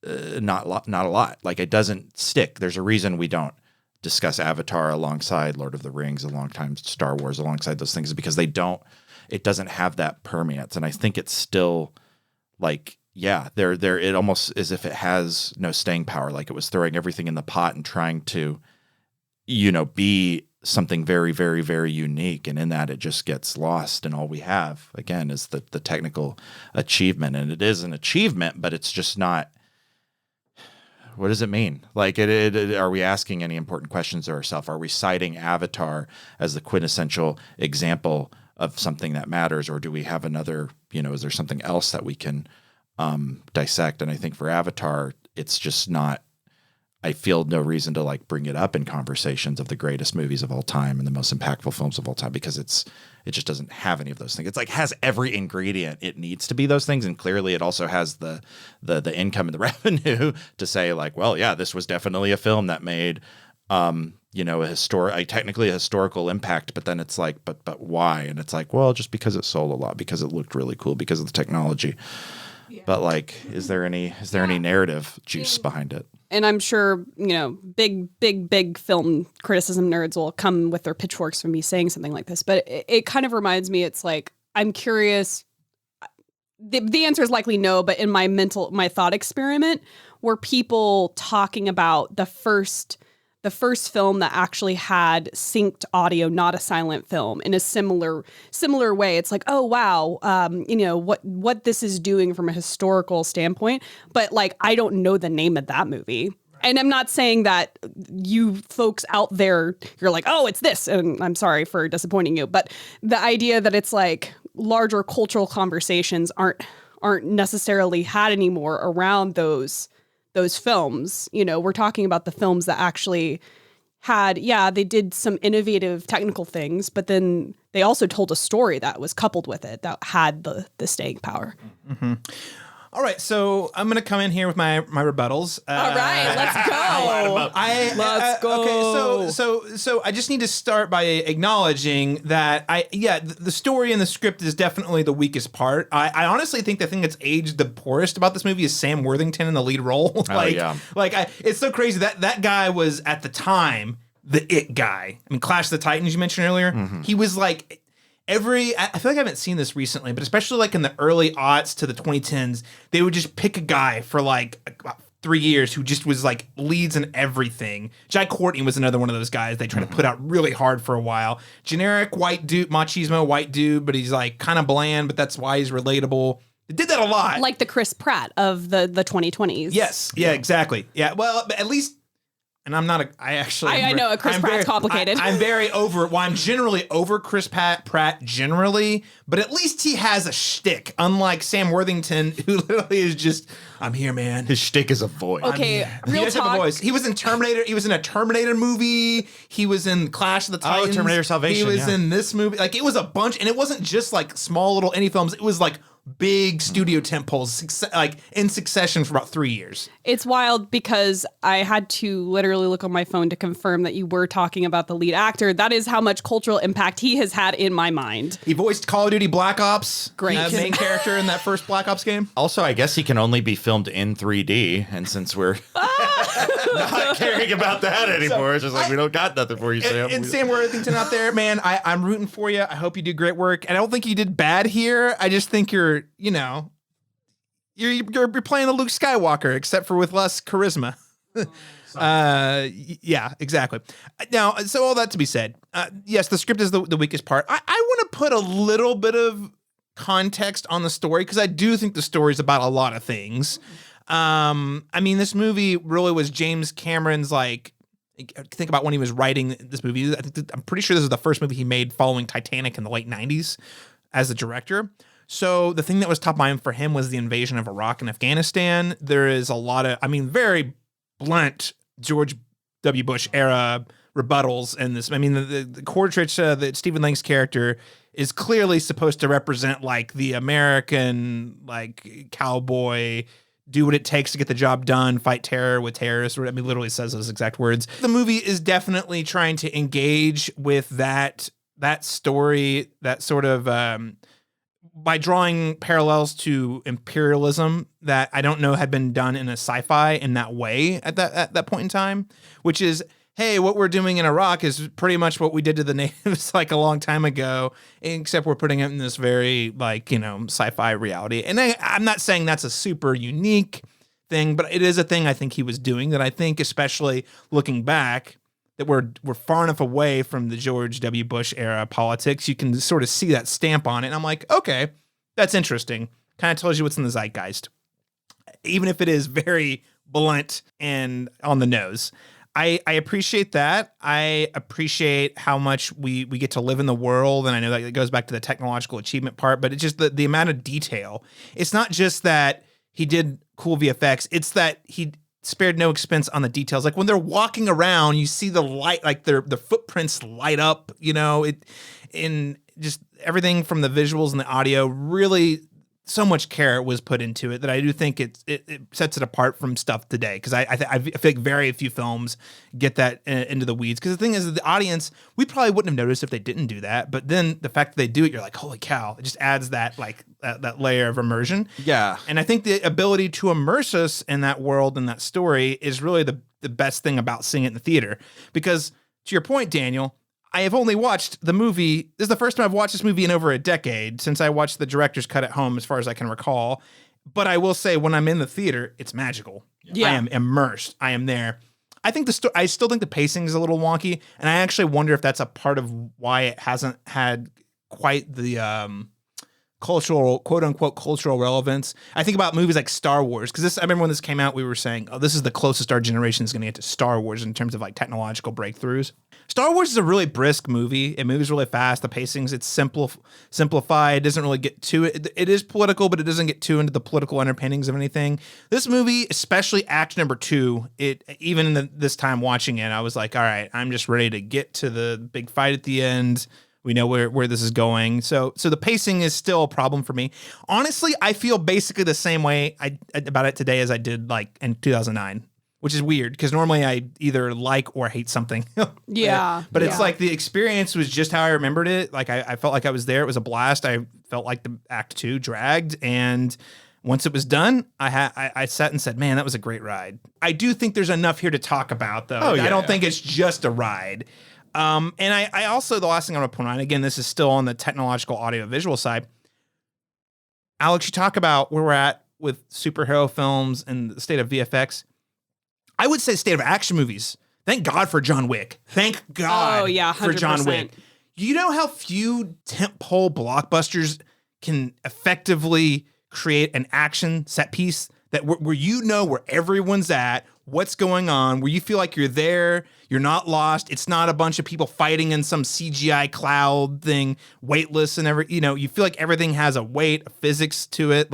not a lot. Like, it doesn't stick. There's a reason we don't discuss Avatar alongside Lord of the Rings, alongside Star Wars, alongside those things, because it doesn't have that permeance. And I think it's still like, it almost as if it has no staying power. Like it was throwing everything in the pot and trying to, be something very, very, very unique. And in that, it just gets lost. And all we have, again, is the technical achievement. And it is an achievement, but it's just not. What does it mean? Like, are we asking any important questions of ourselves? Are we citing Avatar as the quintessential example of something that matters? Or do we have another, is there something else that we can dissect? And I think for Avatar, it's just not, I feel no reason to like bring it up in conversations of the greatest movies of all time and the most impactful films of all time, because it just doesn't have any of those things. It's like has every ingredient it needs to be those things, and clearly it also has the income and the revenue to say like, well, yeah, this was definitely a film that made technically a historical impact. But then it's like, but why? And it's like, well, just because it sold a lot, because it looked really cool, because of the technology. Yeah. But like, is there any narrative juice behind it? And I'm sure, big film criticism nerds will come with their pitchforks for me saying something like this. But it kind of reminds me, it's like, I'm curious. The answer is likely no, but in my thought experiment, were people talking about the first film that actually had synced audio, not a silent film, in a similar way. It's like, oh wow, what this is doing from a historical standpoint, but like I don't know the name of that movie. And I'm not saying that you folks out there, you're like, oh, it's this, and I'm sorry for disappointing you, but the idea that it's like larger cultural conversations aren't necessarily had anymore around those films. We're talking about the films that actually had, they did some innovative technical things, but then they also told a story that was coupled with it that had the staying power. Mm-hmm. All right, so I'm going to come in here with my rebuttals. All right, let's go. Let's go. Okay, so I just need to start by acknowledging that the story and the script is definitely the weakest part. I honestly think the thing that's aged the poorest about this movie is Sam Worthington in the lead role. It's so crazy that guy was at the time the it guy. I mean, Clash of the Titans you mentioned earlier. Mm-hmm. He was like, I feel like I haven't seen this recently, but especially like in the early aughts to the 2010s, they would just pick a guy for like about 3 years who just was like leads in everything. Jai Courtney was another one of those guys they tried to put out really hard for a while. Generic white dude, machismo white dude, but he's like kind of bland, but that's why he's relatable. They did that a lot. Like the Chris Pratt of the 2020s. Yes. Yeah, exactly. Yeah. Well, at least, and I'm not I know Chris Pratt's complicated. I'm generally over Chris Pratt generally, but at least he has a shtick, unlike Sam Worthington, who literally is just, I'm here, man. His shtick is a voice. Okay, He real does have a talk. voice. He was in Terminator. He was in a Terminator movie. He was in Clash of the Titans. Terminator Salvation, He was yeah. in this movie. Like, it was a bunch, and it wasn't just like small little indie films. It was like big studio tentpoles, like in succession for about 3 years. It's wild because I had to literally look on my phone to confirm that you were talking about the lead actor. That is how much cultural impact he has had in my mind. He voiced Call of Duty Black Ops. Great. Main character in that first Black Ops game. Also, I guess he can only be filmed in 3D, and since we're not caring about that anymore, it's just like we don't got nothing for you, Sam. And Sam Worthington out there, man, I'm rooting for you. I hope you do great work. And I don't think you did bad here. I just think you're playing a Luke Skywalker, except for with less charisma. Yeah, exactly. Now, so all that to be said, yes, the script is the weakest part. I want to put a little bit of context on the story because I do think the story is about a lot of things. I mean, this movie really was James Cameron's, like, think about when he was writing this movie. I'm pretty sure this is the first movie he made following Titanic in the late 90s as a director. So the thing that was top of mind for him was the invasion of Iraq and Afghanistan. There is a lot of, very blunt George W. Bush era rebuttals in this. I mean, the Quaritch, that Stephen Lang's character is clearly supposed to represent like the American, like, cowboy, do what it takes to get the job done, fight terror with terrorists. I mean, literally says those exact words. The movie is definitely trying to engage with that story, that sort of, by drawing parallels to imperialism that I don't know had been done in a sci-fi in that way at that point in time, which is, hey, what we're doing in Iraq is pretty much what we did to the natives like a long time ago, except we're putting it in this very, like, sci-fi reality. And I'm not saying that's a super unique thing, but it is a thing I think he was doing that I think, especially looking back, that we're far enough away from the George W. Bush era politics, you can sort of see that stamp on it. And I'm like, okay, that's interesting. Kind of tells you what's in the zeitgeist, even if it is very blunt and on the nose. I appreciate that. I appreciate how much we get to live in the world. And I know that it goes back to the technological achievement part, but it's just the amount of detail. It's not just that he did cool VFX. It's that he spared no expense on the details. Like when they're walking around, you see the light, like the footprints light up, in just everything from the visuals and the audio. Really, so much care was put into it that I do think it sets it apart from stuff today. Because I feel like very few films get that into the weeds. Because the thing is, the audience, we probably wouldn't have noticed if they didn't do that. But then the fact that they do it, you're like, holy cow! It just adds that that layer of immersion. Yeah, and I think the ability to immerse us in that world and that story is really the best thing about seeing it in the theater. Because to your point, Daniel, I have only watched the movie. This is the first time I've watched this movie in over a decade since I watched the director's cut at home, as far as I can recall. But I will say, when I'm in the theater, it's magical. Yeah. I am immersed. I am there. I think I still think the pacing is a little wonky, and I actually wonder if that's a part of why it hasn't had quite the cultural, quote unquote, cultural relevance. I think about movies like Star Wars, because I remember when this came out, we were saying, oh, this is the closest our generation is going to get to Star Wars in terms of like technological breakthroughs. Star Wars is a really brisk movie. It moves really fast. The pacing's, it's simplified. It doesn't really get to it. It is political, but it doesn't get too into the political underpinnings of anything. This movie, especially act number 2, even in this time watching it, I was like, all right, I'm just ready to get to the big fight at the end. We know where this is going. So the pacing is still a problem for me. Honestly, I feel basically the same way about it today as I did like in 2009. Which is weird because normally I either like or hate something. Yeah. But it's like the experience was just how I remembered it. Like I felt like I was there. It was a blast. I felt like the act 2 dragged. And once it was done, I sat and said, man, that was a great ride. I do think there's enough here to talk about, though. I don't think it's just a ride. And I also, the last thing I'm going to point out, again, this is still on the technological audio visual side. Alex, you talk about where we're at with superhero films and the state of VFX. I would say state of action movies. Thank God for John Wick. Thank God for John Wick. You know how few tentpole blockbusters can effectively create an action set piece that where you know where everyone's at, what's going on, where you feel like you're there, you're not lost. It's not a bunch of people fighting in some CGI cloud thing, weightless and you feel like everything has a weight, a physics to it.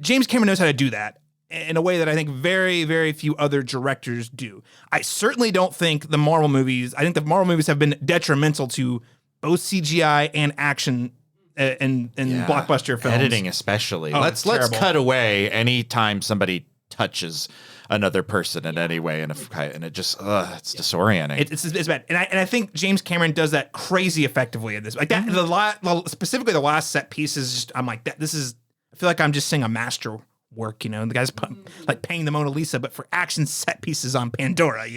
James Cameron knows how to do that in a way that I think very, very few other directors do. I certainly don't think I think the Marvel movies have been detrimental to both CGI and action in blockbuster films. Editing especially. Oh, let's cut away anytime somebody touches another person in any way in a fight, and it just it's disorienting. It's bad. And I think James Cameron does that crazy effectively in this. Like that specifically the last set piece is just, I'm like, I feel like I'm just seeing a master work, the guy's like painting the Mona Lisa, but for action set pieces on Pandora,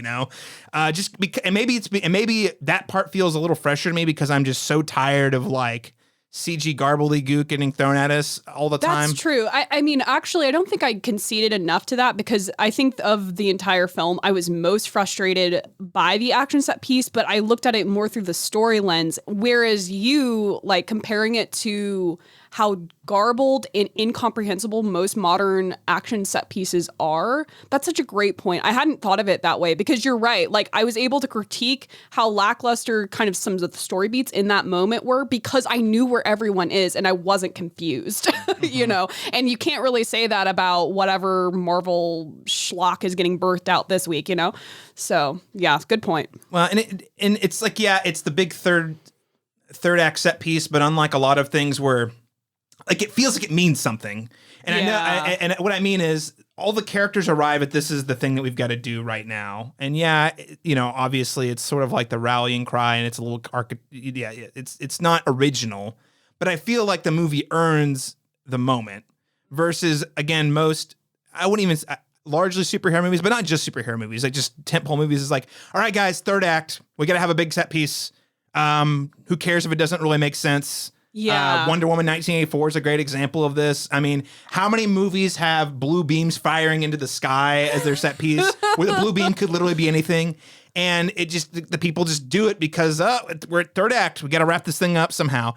just because, and maybe that part feels a little fresher to me because I'm just so tired of like CG gobbledygook getting thrown at us all the time. That's true. I mean, actually, I don't think I conceded enough to that because I think of the entire film, I was most frustrated by the action set piece, but I looked at it more through the story lens, whereas you, like, comparing it to how garbled and incomprehensible most modern action set pieces are. That's such a great point. I hadn't thought of it that way because you're right. Like, I was able to critique how lackluster kind of some of the story beats in that moment were because I knew where everyone is and I wasn't confused, and you can't really say that about whatever Marvel schlock is getting birthed out this week, So yeah, good point. Well, and it's like, it's the big third act set piece, but unlike a lot of things where like it feels like it means something. And I know, and what I mean is all the characters arrive at this is the thing that we've got to do right now. And obviously it's sort of like the rallying cry and it's a little it's not original, but I feel like the movie earns the moment versus again, largely superhero movies, but not just superhero movies, like just tentpole movies is like, all right, guys, third act, we got to have a big set piece. Who cares if it doesn't really make sense? Yeah. Wonder Woman 1984 is a great example of this. I mean, how many movies have blue beams firing into the sky as their set piece where the blue beam could literally be anything? And the people just do it because we're at third act. We got to wrap this thing up somehow.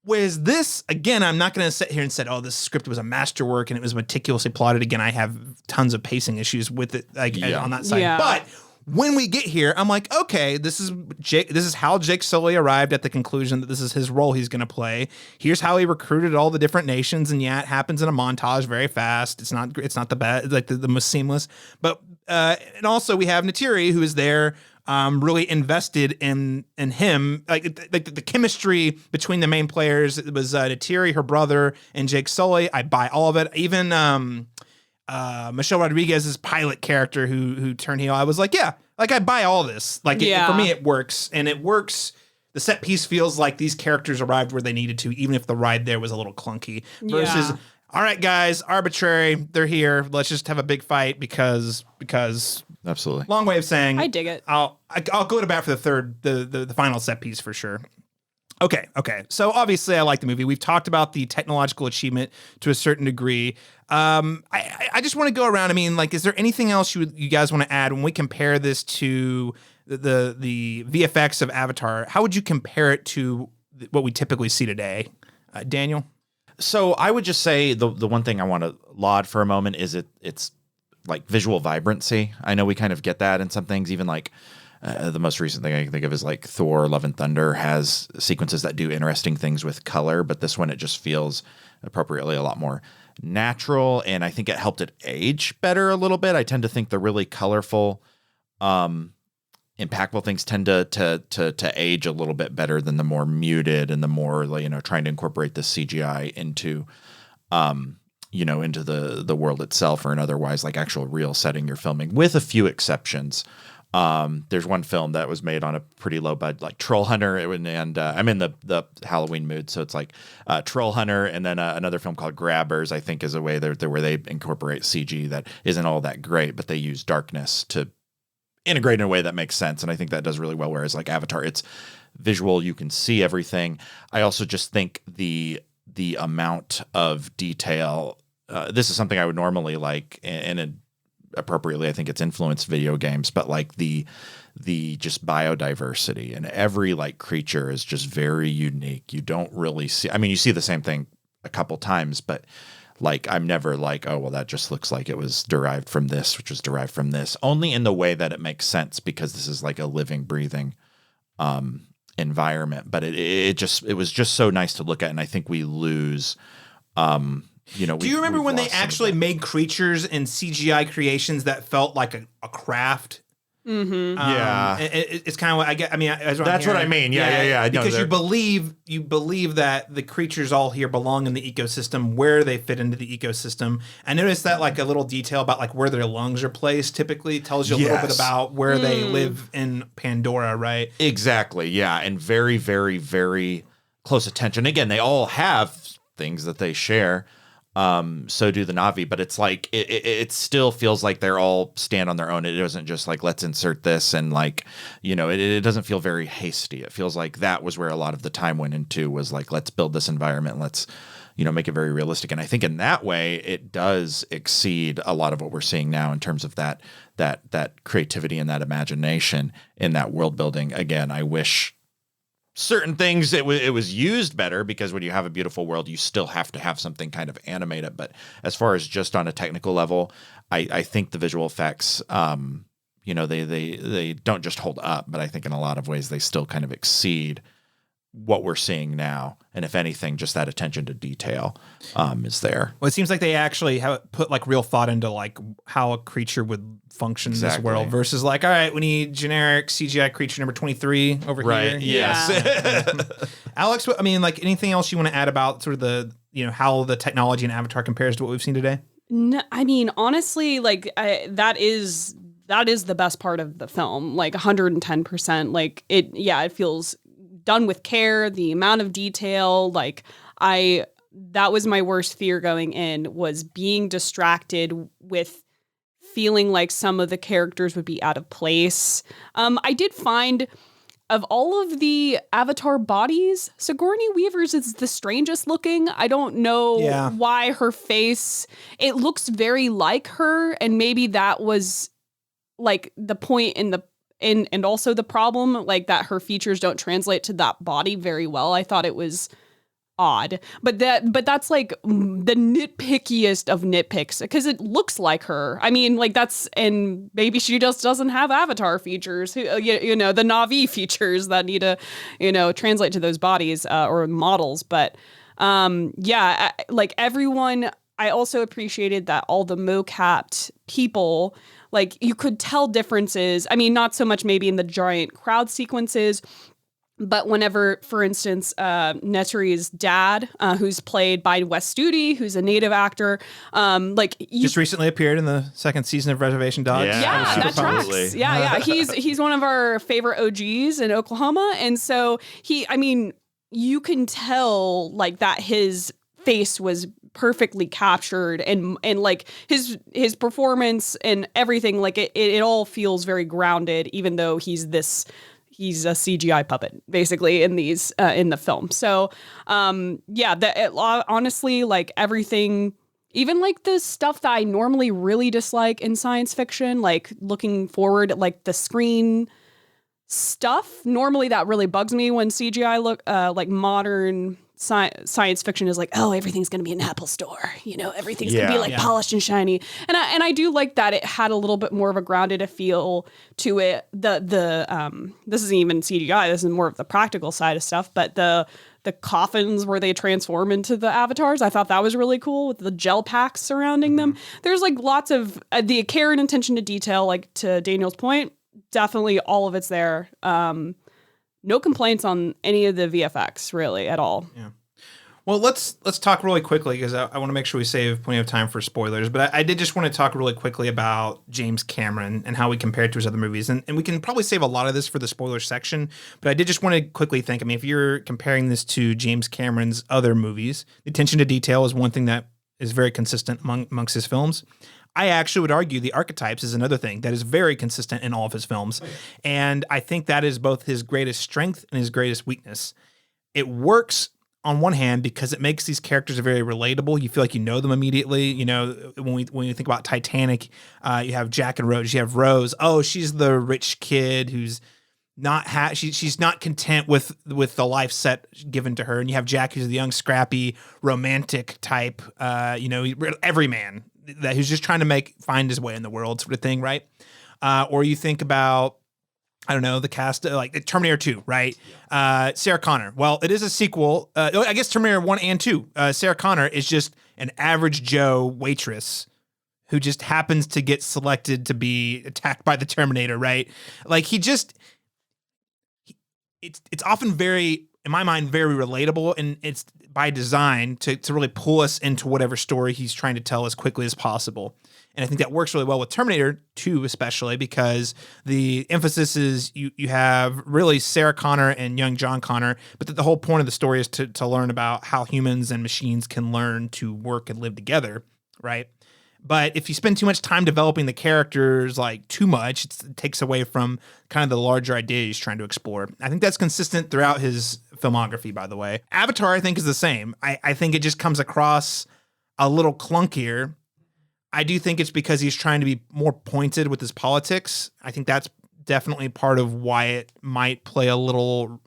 Whereas this, again, I'm not going to sit here and say, oh, this script was a masterwork and it was meticulously plotted. Again, I have tons of pacing issues with it on that side. Yeah. But when we get here, I'm like, okay, this is how Jake Sully arrived at the conclusion that this is his role he's going to play. Here's how he recruited all the different nations, and it happens in a montage very fast. It's not the best, like the most seamless. But and also we have Neytiri, who is there, really invested in him. Like the chemistry between the main players. It was Neytiri, her brother, and Jake Sully. I buy all of it. Even Michelle Rodriguez's pilot character who turned heel, I was like, I buy all this. Like for me, it works, and it works. The set piece feels like these characters arrived where they needed to, even if the ride there was a little clunky. Versus, all right, guys, arbitrary, they're here. Let's just have a big fight because. Absolutely. Long way of saying, I dig it. I'll go to bat for the final set piece for sure. Okay. So obviously I like the movie. We've talked about the technological achievement to a certain degree. I just want to go around. I mean, like, is there anything else you guys want to add when we compare this to the VFX of Avatar? How would you compare it to what we typically see today? Daniel? So I would just say the one thing I want to laud for a moment is it's like visual vibrancy. I know we kind of get that in some things, even like the most recent thing I can think of is like Thor: Love and Thunder has sequences that do interesting things with color, but this one, it just feels appropriately a lot more natural. And I think it helped it age better a little bit. I tend to think the really colorful, impactful things tend to age a little bit better than the more muted and the more, trying to incorporate the CGI into, into the world itself or an otherwise like actual real setting you're filming, with a few exceptions. There's one film that was made on a pretty low budget, like Troll Hunter, and I'm in the Halloween mood, so it's like Troll Hunter, and then another film called Grabbers, I think, is a way where they incorporate CG that isn't all that great, but they use darkness to integrated in a way that makes sense. And I think that does really well. Whereas like Avatar, it's visual, you can see everything. I also just think the amount of detail, this is something I would normally like, and appropriately, I think it's influenced video games, but like the just biodiversity, and every like creature is just very unique. You don't really see, I mean, you see the same thing a couple times, but like, I'm never like, oh, well, that just looks like it was derived from this, which was derived from this, only in the way that it makes sense, because this is like a living, breathing environment. But it was just so nice to look at. And I think we lose, do you remember when they actually made creatures and CGI creations that felt like a craft? Mm-hmm. Yeah, it's kind of what I get. I mean, that's what I mean. Yeah. Because you believe that the creatures all here belong in the ecosystem, where they fit into the ecosystem. I noticed that like a little detail about like where their lungs are placed typically tells you a little bit about where they live in Pandora, right? Exactly. Yeah, and very, very, very close attention. Again, they all have things that they share. So do the Na'vi, but it's like it still feels like they're all stand on their own. It isn't just like, let's insert this, and like, it doesn't feel very hasty. It feels like that was where a lot of the time went into, was like, let's build this environment, let's make it very realistic. And I think in that way it does exceed a lot of what we're seeing now in terms of that creativity and that imagination in that world building. Again, I wish certain things it was used better, because when you have a beautiful world, you still have to have something kind of animate it. But as far as just on a technical level, I think the visual effects, they don't just hold up, but I think in a lot of ways they still kind of exceed what we're seeing now. And if anything, just that attention to detail is there. Well, it seems like they actually have put like real thought into like how a creature would function in this world, versus like, all right, we need generic CGI creature number 23 over here. Right. Yes. Alex, I mean, like anything else you want to add about sort of the, how the technology in Avatar compares to what we've seen today? No, I mean, honestly, like that is the best part of the film, like 110%. Like it feels done with care, the amount of detail, like that was my worst fear going in, was being distracted with feeling like some of the characters would be out of place. I did find, of all of the Avatar bodies, Sigourney Weaver's is the strangest looking. I don't know why her face, it looks very like her, and maybe that was like the point and also the problem, like that her features don't translate to that body very well. I thought it was odd, but that's like the nitpickiest of nitpicks, because it looks like her. I mean, like and maybe she just doesn't have Avatar features, the Na'vi features that need to, translate to those bodies or models. But like everyone, I also appreciated that all the mo-capped people, like you could tell differences. I mean, not so much maybe in the giant crowd sequences, but whenever, for instance, Neteri's dad, who's played by Wes Studi, who's a native actor, just recently appeared in the second season of Reservation Dogs. Yeah, that tracks. Yeah. He's one of our favorite OGs in Oklahoma, and so you can tell like that his face was perfectly captured, and like his performance and everything, like it all feels very grounded, even though he's a CGI puppet basically in these in the film. So honestly, like everything, even like the stuff that I normally really dislike in science fiction, like looking forward, like the screen stuff, normally that really bugs me when CGI look like modern science fiction is like, oh, everything's going to be an Apple store, everything's going to be like polished and shiny. And I do like that it had a little bit more of a grounded feel to it. This isn't even CGI, this is more of the practical side of stuff, but the coffins where they transform into the avatars, I thought that was really cool, with the gel packs surrounding them. There's like lots of the care and attention to detail, like to Daniel's point, definitely all of it's there. No complaints on any of the VFX really at all. Yeah. Well, let's talk really quickly, because I want to make sure we save plenty of time for spoilers. But I did just want to talk really quickly about James Cameron and how we compare it to his other movies. And we can probably save a lot of this for the spoiler section. But I did just want to quickly think, I mean, if you're comparing this to James Cameron's other movies, the attention to detail is one thing that is very consistent amongst his films. I actually would argue the archetypes is another thing that is very consistent in all of his films. And I think that is both his greatest strength and his greatest weakness. It works on one hand because it makes these characters very relatable. You feel like you know them immediately. You know, when you think about Titanic, you have Jack and Rose. You have Rose. Oh, she's the rich kid who's not she's not content with the life set given to her. And you have Jack, who's the young, scrappy, romantic type, everyman that who's just trying to find his way in the world sort of thing, right? Or you think about, I don't know, the cast, like Terminator 2, right? Yeah. Sarah Connor. Well, it is a sequel. I guess Terminator 1 and 2. Sarah Connor is just an average Joe waitress who just happens to get selected to be attacked by the Terminator, right? Like it's often very, in my mind, very relatable, and it's by design to really pull us into whatever story he's trying to tell as quickly as possible. And I think that works really well with Terminator 2, especially because the emphasis is you have really Sarah Connor and young John Connor, but the whole point of the story is to learn about how humans and machines can learn to work and live together, right? But if you spend too much time developing the characters, like too much, it takes away from kind of the larger idea he's trying to explore. I think that's consistent throughout his filmography, by the way. Avatar, I think, is the same. I think it just comes across a little clunkier. I do think it's because he's trying to be more pointed with his politics. I think that's definitely part of why it might play a little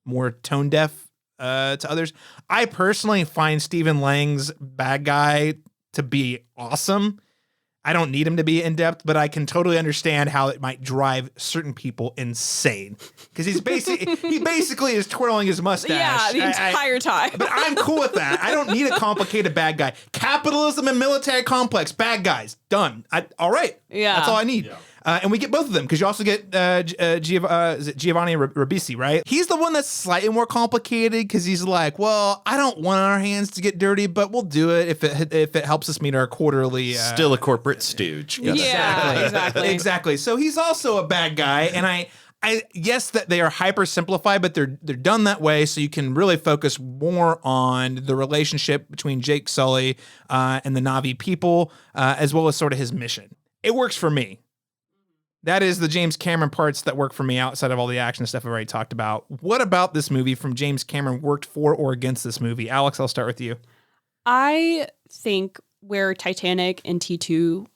more tone deaf to others. I personally find Stephen Lang's bad guy to be awesome. I don't need him to be in depth, but I can totally understand how it might drive certain people insane because he basically is twirling his mustache. Yeah, the entire time. But I'm cool with that. I don't need a complicated bad guy. Capitalism and military complex, bad guys, done. All right. Yeah, that's all I need. Yeah. And we get both of them because you also get Giovanni Ribisi, right? He's the one that's slightly more complicated because he's like, well, I don't want our hands to get dirty, but we'll do it if it helps us meet our quarterly. Still a corporate stooge. Yeah, exactly. So he's also a bad guy, and I yes, that they are hyper simplified, but they're done that way so you can really focus more on the relationship between Jake Sully and the Na'vi people, as well as sort of his mission. It works for me. That is the James Cameron parts that work for me outside of all the action stuff I've already talked about. What about this movie from James Cameron worked for or against this movie? Alex, I'll start with you. I think where Titanic and T2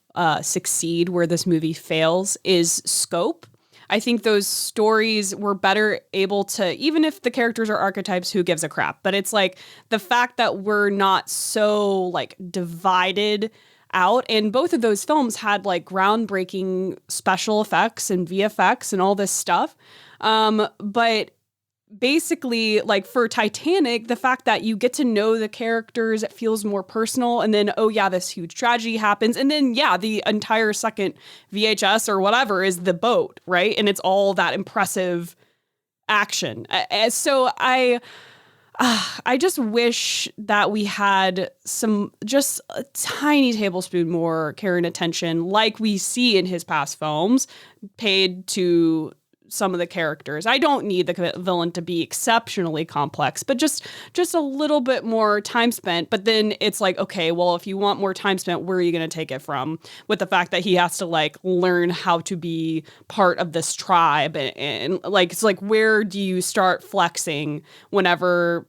succeed, where this movie fails, is scope. I think those stories were better able to, even if the characters are archetypes, who gives a crap? But it's like the fact that we're not so like divided out, and both of those films had like groundbreaking special effects and VFX and all this stuff. But basically, like for Titanic, the fact that you get to know the characters, it feels more personal. And then, oh yeah, this huge tragedy happens. And then, yeah, the entire second VHS or whatever is the boat, right? And it's all that impressive action. So I just wish that we had just a tiny tablespoon more care and attention, like we see in his past films, paid to some of the characters. I don't need the villain to be exceptionally complex, but just a little bit more time spent. But then it's like, okay, well, if you want more time spent, where are you going to take it from? With the fact that he has to like learn how to be part of this tribe, and like it's like, where do you start flexing whenever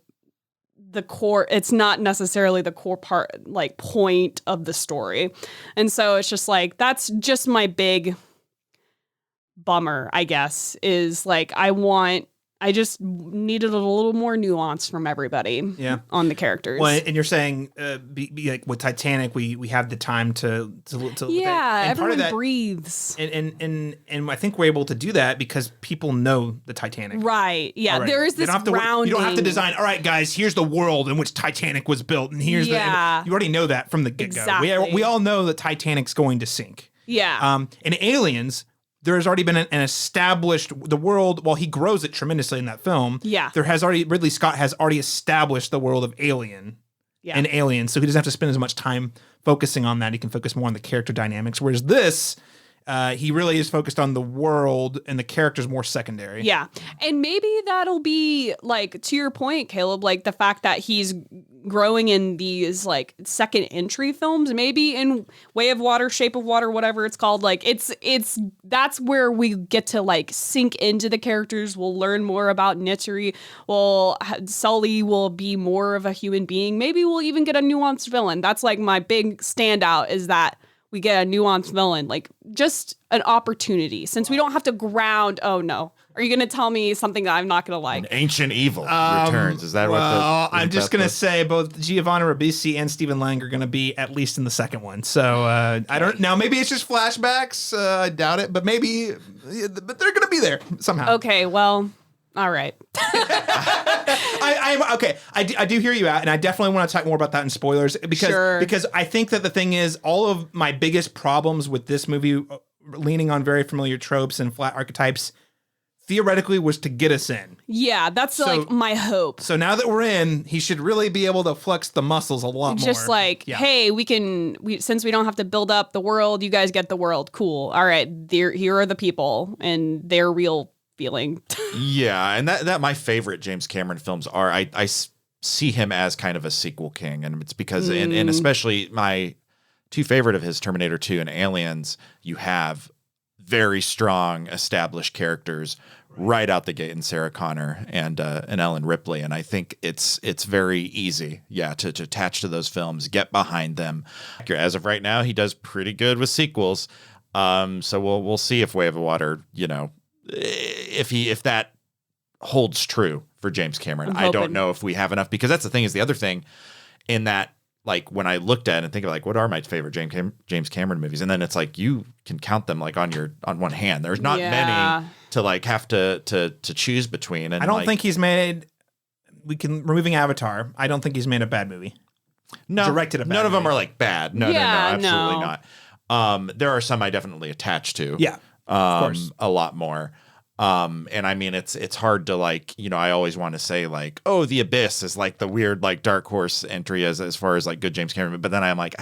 the core, it's not necessarily the core part, like point of the story. And so it's just like, that's just my big bummer, I guess, is like, I just needed a little more nuance from everybody on the characters. Well, and you're saying, be like with Titanic, we have the time to yeah, and everyone part of that, breathes. And I think we're able to do that because people know the Titanic. Right. Yeah. Already. There is this grounding. You don't have to design, all right, guys, here's the world in which Titanic was built. And here's you already know that from the get-go. Exactly. We all know that Titanic's going to sink. Yeah. In Aliens, there has already been an established, the world, while he grows it tremendously in that film, Ridley Scott has already established the world of Alien and Alien, so he doesn't have to spend as much time focusing on that. He can focus more on the character dynamics, whereas this, He really is focused on the world, and the character's more secondary. Yeah. And maybe that'll be like, to your point, Caleb, like the fact that he's growing in these like second entry films, maybe in Way of Water, Shape of Water, whatever it's called. Like that's where we get to like sink into the characters. We'll learn more about Nitri. Sully will be more of a human being. Maybe we'll even get a nuanced villain. That's like my big standout, is that we get a nuanced villain, like just an opportunity, since we don't have to ground. Oh no. Are you going to tell me something that I'm not going to like? An ancient evil returns. Is that what I'm just going to say both Giovanni Ribisi and Stephen Lang are going to be at least in the second one. So I don't now. Maybe it's just flashbacks. I doubt it, but maybe, but they're going to be there somehow. Okay, well, all right. I'm okay. I do hear you out, and I definitely want to talk more about that in spoilers because I think that the thing is, all of my biggest problems with this movie, leaning on very familiar tropes and flat archetypes, theoretically was to get us in. Yeah, that's like my hope. So now that we're in, he should really be able to flex the muscles a lot more. Just like, hey, since we don't have to build up the world, you guys get the world. Cool. All right, here are the people and their real feeling. Yeah, and that my favorite James Cameron films are. I see him as kind of a sequel king, and it's because and especially my two favorite of his, Terminator 2 and Aliens, you have very strong established characters right out the gate in Sarah Connor and Ellen Ripley, and I think it's very easy, to attach to those films, get behind them. As of right now, he does pretty good with sequels. So we'll see if Way of Water, if that holds true for James Cameron. I don't know if we have enough, because that's the thing, is the other thing in that, like when I looked at it and think of like, what are my favorite James Cameron movies? And then it's like, you can count them like on one hand. There's not many to like have to choose between. And I don't think he's made, removing Avatar, I don't think he's made a bad movie. No, directed a bad none of them movie. are like bad. No, absolutely not. There are some I definitely attach to. Yeah, of course. A lot more. And I mean, it's hard to like, I always want to say like, oh, The Abyss is like the weird, like dark horse entry as far as like good James Cameron. But then I'm like,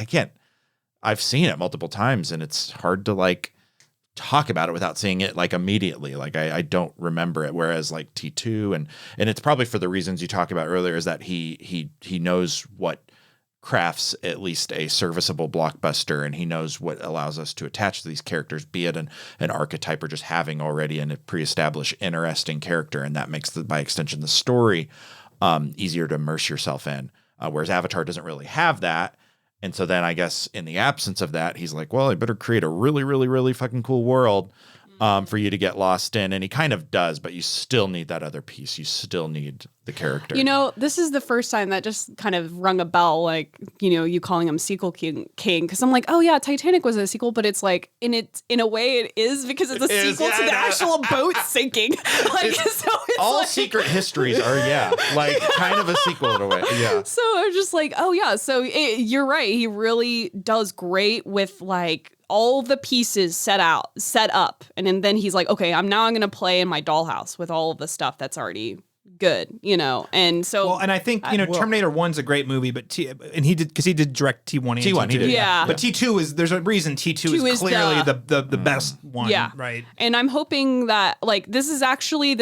I've seen it multiple times, and it's hard to like talk about it without seeing it like immediately. Like I don't remember it. Whereas like T2 and it's probably for the reasons you talked about earlier, is that he knows what crafts at least a serviceable blockbuster, and he knows what allows us to attach to these characters, be it an archetype or just having already a pre-established interesting character, and that makes by extension the story easier to immerse yourself in, whereas Avatar doesn't really have that. And so then I guess in the absence of that, he's like, well, I better create a really, really, really fucking cool world for you to get lost in. And he kind of does, but you still need that other piece. You still need the character. This is the first time that just kind of rung a bell, like, you calling him sequel king. Because I'm like, oh yeah, Titanic was a sequel, but it's like, in a way it is, because it's a sequel to the actual boat sinking. Like, so it's all like, secret histories are, like kind of a sequel in a way. Yeah. So I was just like, oh yeah. So you're right. He really does great with like all the pieces set up. And then he's like, okay, I'm going to play in my dollhouse with all of the stuff that's already good, and so. And I think, Terminator 1's a great movie, but he did direct T1 and T1, T2. he did. Yeah. But T2 there's a reason T2 is clearly the best one. Yeah. Right. And I'm hoping that like, this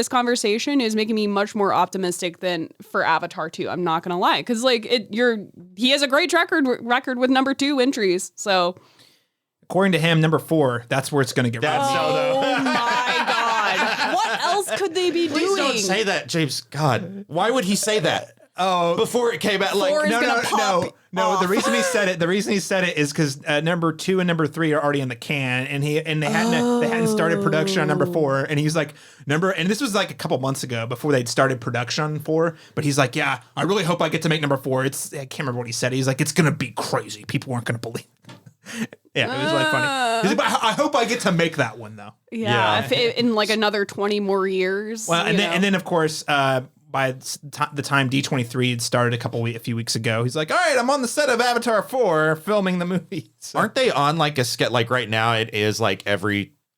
conversation is making me much more optimistic than for Avatar 2. I'm not going to lie. Cause like he has a great record with number 2 entries. So. According to him, number 4, that's where it's going to get rough. Oh my God. What else could they be doing? Please don't say that, James. God, why would he say that? Oh, before it came out, like no. The reason he said it is because number 2 and number 3 are already in the can, and they hadn't started production on number 4, and he's like and this was like a couple months ago before they'd started production on 4, but he's like, yeah, I really hope I get to make number 4. I can't remember what he said. He's like, it's gonna be crazy. People aren't gonna believe it. Yeah, it was really funny. He's like, I hope I get to make that one though. Yeah. If in like another 20 more years. Well, and then of course, by the time D23 had started a few weeks ago, he's like, all right, I'm on the set of Avatar 4 filming the movie. So. Aren't they on like a sketch? Like right now, it is like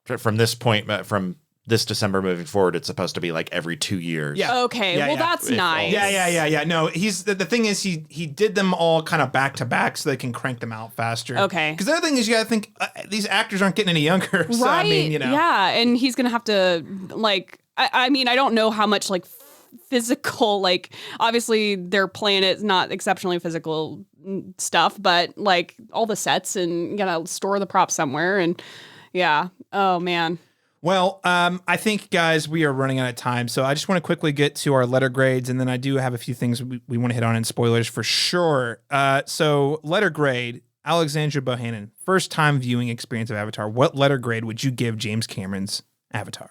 from this point, from this December moving forward, it's supposed to be like every 2 years. Yeah. Okay, Yeah, well, yeah. that's nice. Yeah. No, he's the thing is he did them all kind of back to back so they can crank them out faster. Okay. Because the other thing is you got to think these actors aren't getting any younger. So, Right. I mean, Yeah, and he's going to have to, like, I mean, I don't know how much, like, physical, like, obviously their planet's not exceptionally physical stuff, but, like, all the sets and you got to store the props somewhere. And, yeah. Oh, man. Well, I think, guys, we are running out of time, so I just want to quickly get to our letter grades, and then I do have a few things we want to hit on in spoilers for sure. So, letter grade, Alexandra Bohannon, first time viewing experience of Avatar. What letter grade would you give James Cameron's Avatar?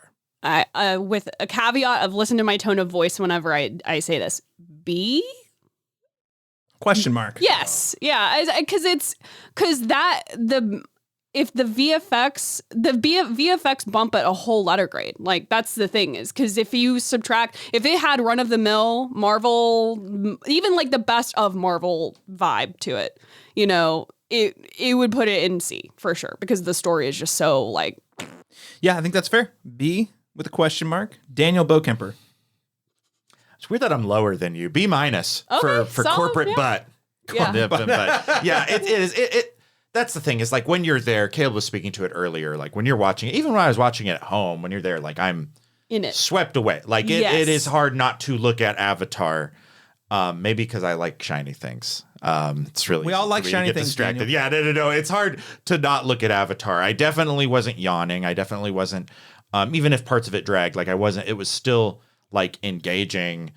With a caveat of listen to my tone of voice whenever I say this. B? Question mark. Yes. Yeah. If the VFX bump it a whole letter grade. Like, that's the thing is, because if you subtract, if it had run of the mill Marvel, even like the best of Marvel vibe to it, you know, it would put it in C for sure, because the story is just so like. Yeah, I think that's fair. B with a question mark. Daniel Bokemper. It's weird that I'm lower than you. B- Okay, for solid, corporate yeah. butt. Yeah. But yeah, it is. That's the thing is, like, when you're there, Caleb was speaking to it earlier, like when you're watching it, even when I was watching it at home, when you're there, like I'm in it, swept away. Like it is hard not to look at Avatar. Maybe because I like shiny things. It's really we all like shiny things. Distracted. Yeah, no. It's hard to not look at Avatar. I definitely wasn't yawning. I definitely wasn't. Even if parts of it dragged, like I wasn't. It was still like engaging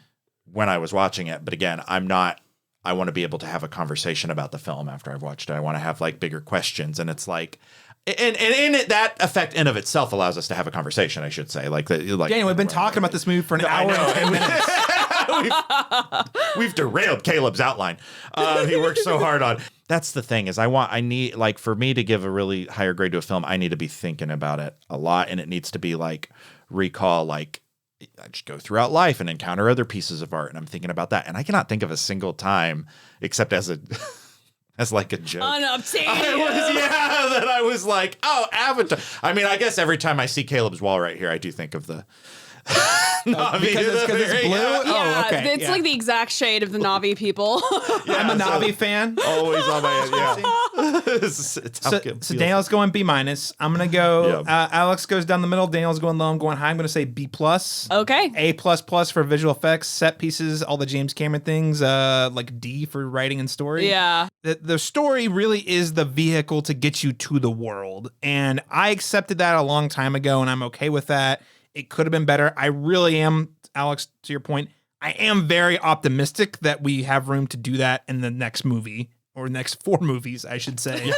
when I was watching it. But again, I'm not. I want to be able to have a conversation about the film after I've watched it. I want to have like bigger questions, and it's like, and in it, that effect in of itself allows us to have a conversation. I should say, like Daniel, we've been talking about this movie for an hour and 10 minutes. We've derailed Caleb's outline. He worked so hard on. That's the thing is I need, like, for me to give a really higher grade to a film, I need to be thinking about it a lot, and it needs to be like recall, like I just go throughout life and encounter other pieces of art, and I'm thinking about that, and I cannot think of a single time except as a as like a joke. That I was like, oh, Avatar. I mean, I guess every time I see Caleb's wall right here, I do think of the. Because it's blue? Yeah, Oh, okay. it's like the exact shade of the Navi people. I'm a Navi fan. Always on my head. Yeah. it's So Daniel's going B-. I'm going to go, Alex goes down the middle. Daniel's going low. I'm going high. I'm going to say B+. Okay. A++ for visual effects, set pieces, all the James Cameron things, like D for writing and story. Yeah. The story really is the vehicle to get you to the world. And I accepted that a long time ago, and I'm okay with that. It could have been better. I really am, Alex, to your point, I am very optimistic that we have room to do that in the next movie, or next 4 movies, I should say.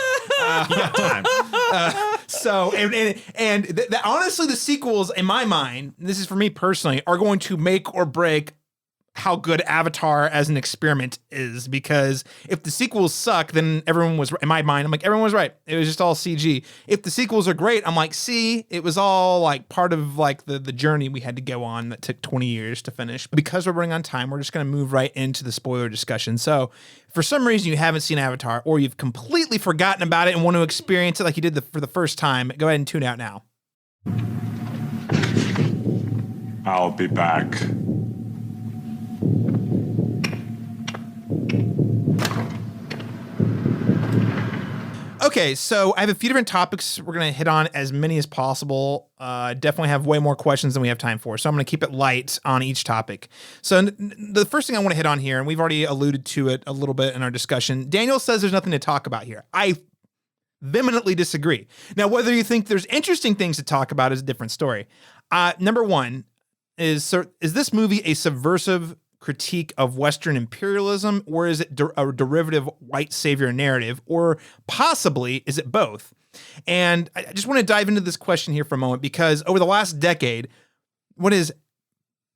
Honestly, the sequels, in my mind, this is for me personally, are going to make or break how good Avatar as an experiment is, because if the sequels suck, then everyone was, in my mind, I'm like, everyone was right. It was just all CG. If the sequels are great, I'm like, see, it was all like part of like the journey we had to go on that took 20 years to finish. But because we're running on time, we're just going to move right into the spoiler discussion. So for some reason you haven't seen Avatar, or you've completely forgotten about it and want to experience it like you did for the first time, go ahead and tune out now. I'll be back. Okay, so I have a few different topics we're going to hit on, as many as possible. Definitely have way more questions than we have time for, so I'm going to keep it light on each topic. So the first thing I want to hit on here, and we've already alluded to it a little bit in our discussion, Daniel says there's nothing to talk about here. I vehemently disagree. Now, whether you think there's interesting things to talk about is a different story. Number one is this movie a subversive critique of Western imperialism, or is it a derivative white savior narrative, or possibly is it both? And I just want to dive into this question here for a moment, because over the last decade, what has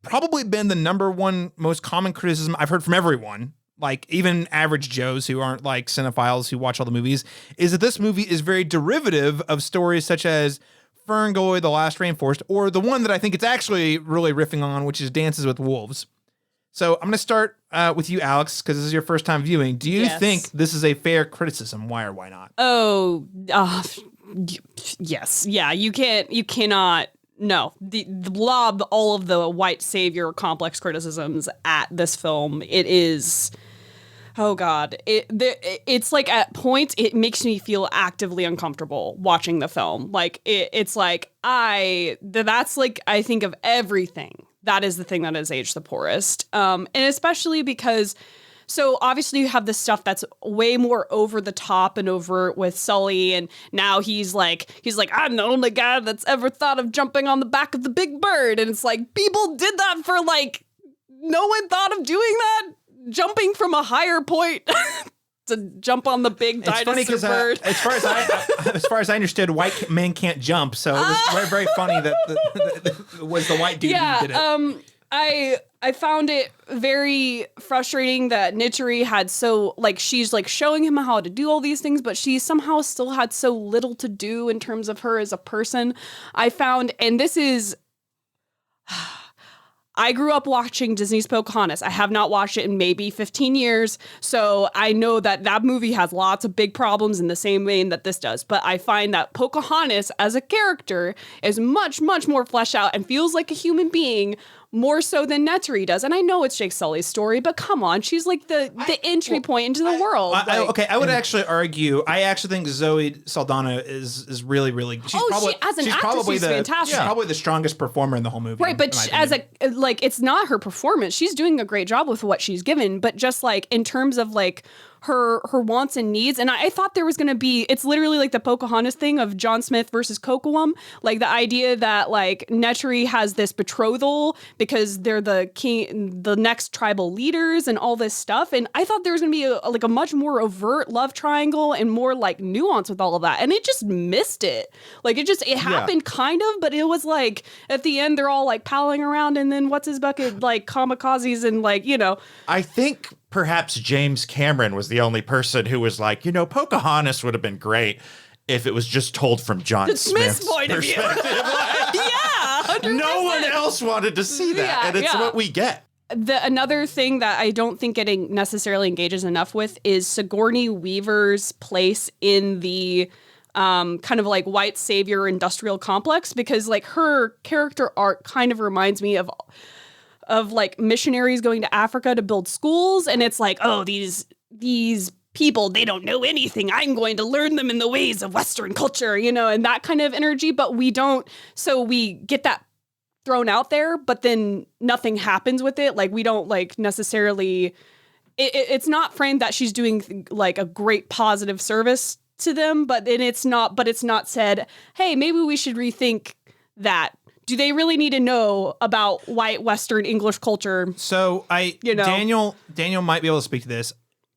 probably been the number one most common criticism I've heard from everyone, like even average Joes who aren't like cinephiles who watch all the movies, is that this movie is very derivative of stories such as Ferngully, The Last Rainforest, or the one that I think it's actually really riffing on, which is Dances with Wolves. So I'm going to start with you, Alex, because this is your first time viewing. Do you think this is a fair criticism? Why or why not? Yes. Yeah, you cannot no, the lob all of the white savior complex criticisms at this film. It is, oh God, it's like at points it makes me feel actively uncomfortable watching the film. Like it's like that's like I think of everything. That is the thing that has aged the poorest, and especially because. So obviously you have this stuff that's way more over the top and overt with Sully, and now he's like I'm the only guy that's ever thought of jumping on the back of the big bird, and it's like people did that for like no one thought of doing that, jumping from a higher point to jump on the big dinosaur bird. As far as I understood, white men can't jump, so it was very, very funny that it was the white dude who did it. I found it very frustrating that Nitori had so, like, she's, like, showing him how to do all these things, but she somehow still had so little to do in terms of her as a person. I found, and this is... I grew up watching Disney's Pocahontas. I have not watched it in maybe 15 years, so I know that movie has lots of big problems in the same vein that this does. But I find that Pocahontas as a character is much, much more fleshed out and feels like a human being more so than Neturi does. And I know it's Jake Sully's story, but come on, she's like the entry point into the world. I would actually argue, I actually think Zoe Saldana is really, really... She's fantastic. She's probably the strongest performer in the whole movie. Right, but it's not her performance. She's doing a great job with what she's given, but just like in terms of like her wants and needs. And I thought there was going to be, it's literally like the Pocahontas thing of John Smith versus Kocoum. Like the idea that like Neturi has this betrothal because they're the king, the next tribal leaders and all this stuff. And I thought there was going to be a much more overt love triangle and more like nuance with all of that. And it just missed it. Like it happened kind of, but it was like at the end, they're all like palling around and then what's his bucket, like kamikazes and like, you know. I think perhaps James Cameron was the only person who was like, Pocahontas would have been great if it was just told from John Smith's point of view. Yeah, 100%. No one else wanted to see that, and it's what we get. Another thing that I don't think getting necessarily engages enough with is Sigourney Weaver's place in the kind of like white savior industrial complex, because like her character arc kind of reminds me of like missionaries going to Africa to build schools. And it's like, oh, these people, they don't know anything. I'm going to learn them in the ways of Western culture, and that kind of energy. But we don't. So we get that thrown out there, but then nothing happens with it. Like we don't like necessarily, it's not framed that she's doing like a great positive service to them, but it's not said, hey, maybe we should rethink that. Do they really need to know about white Western English culture? So Daniel might be able to speak to this.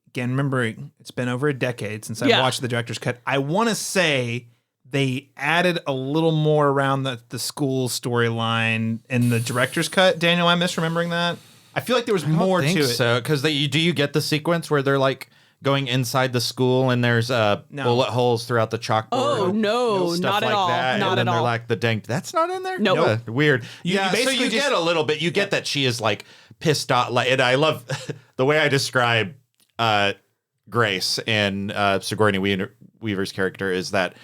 Again, remembering it's been over a decade since I watched the director's cut. I want to say they added a little more around the school storyline in the director's cut. Daniel, am I misremembering that? I feel like there was more to it. So, because do you get the sequence where they're like going inside the school and there's bullet holes throughout the chalkboard? Oh no, stuff not like at all. that. Not and then at they're all. like the dang. That's not in there. Nope. Weird. So you get a little bit. You get that she is like pissed off. Like, and I love the way I describe Grace in Sigourney Weaver's character is that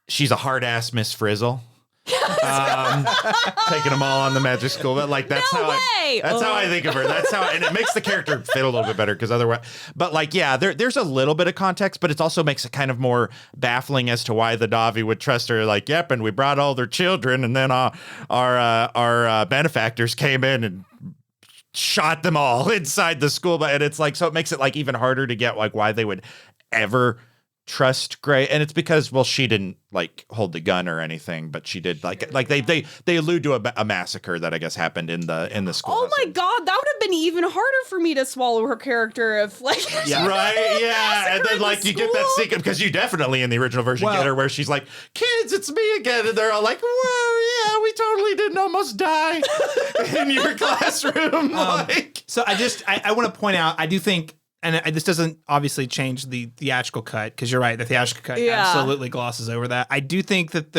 she's a hard ass Miss Frizzle. Taking them all on the magic school, but like that's how I think of her. That's how, and it makes the character fit a little bit better because otherwise, but like there's a little bit of context, but it also makes it kind of more baffling as to why the Na'vi would trust her. Like, yep, and we brought all their children, and then our benefactors came in and shot them all inside the school, and it's like, so it makes it like even harder to get like why they would ever trust Gray. And it's because, well, she didn't like hold the gun or anything, but she did like they allude to a massacre that I guess happened in the school. Oh my God, that would have been even harder for me to swallow her character if like and then like you get that sequence because you definitely in the original version get her where she's like, kids, it's me again, and they're all like, whoa, yeah, we totally didn't almost die in your classroom. So I want to point out, I do think, and this doesn't obviously change the theatrical cut, because you're right, the theatrical cut absolutely glosses over that. I do think that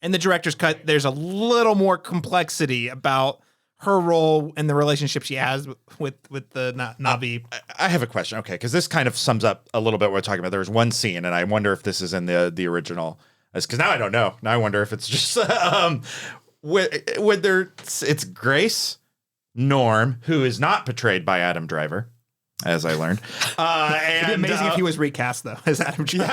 in the director's cut, there's a little more complexity about her role and the relationship she has with the Na'vi. I have a question, okay, because this kind of sums up a little bit what we're talking about. There's one scene, and I wonder if this is in the original, because now I don't know. Now I wonder if it's just... when it's Grace, Norm, who is not portrayed by Adam Driver, as I learned. It'd be amazing if he was recast though as Adam Driver.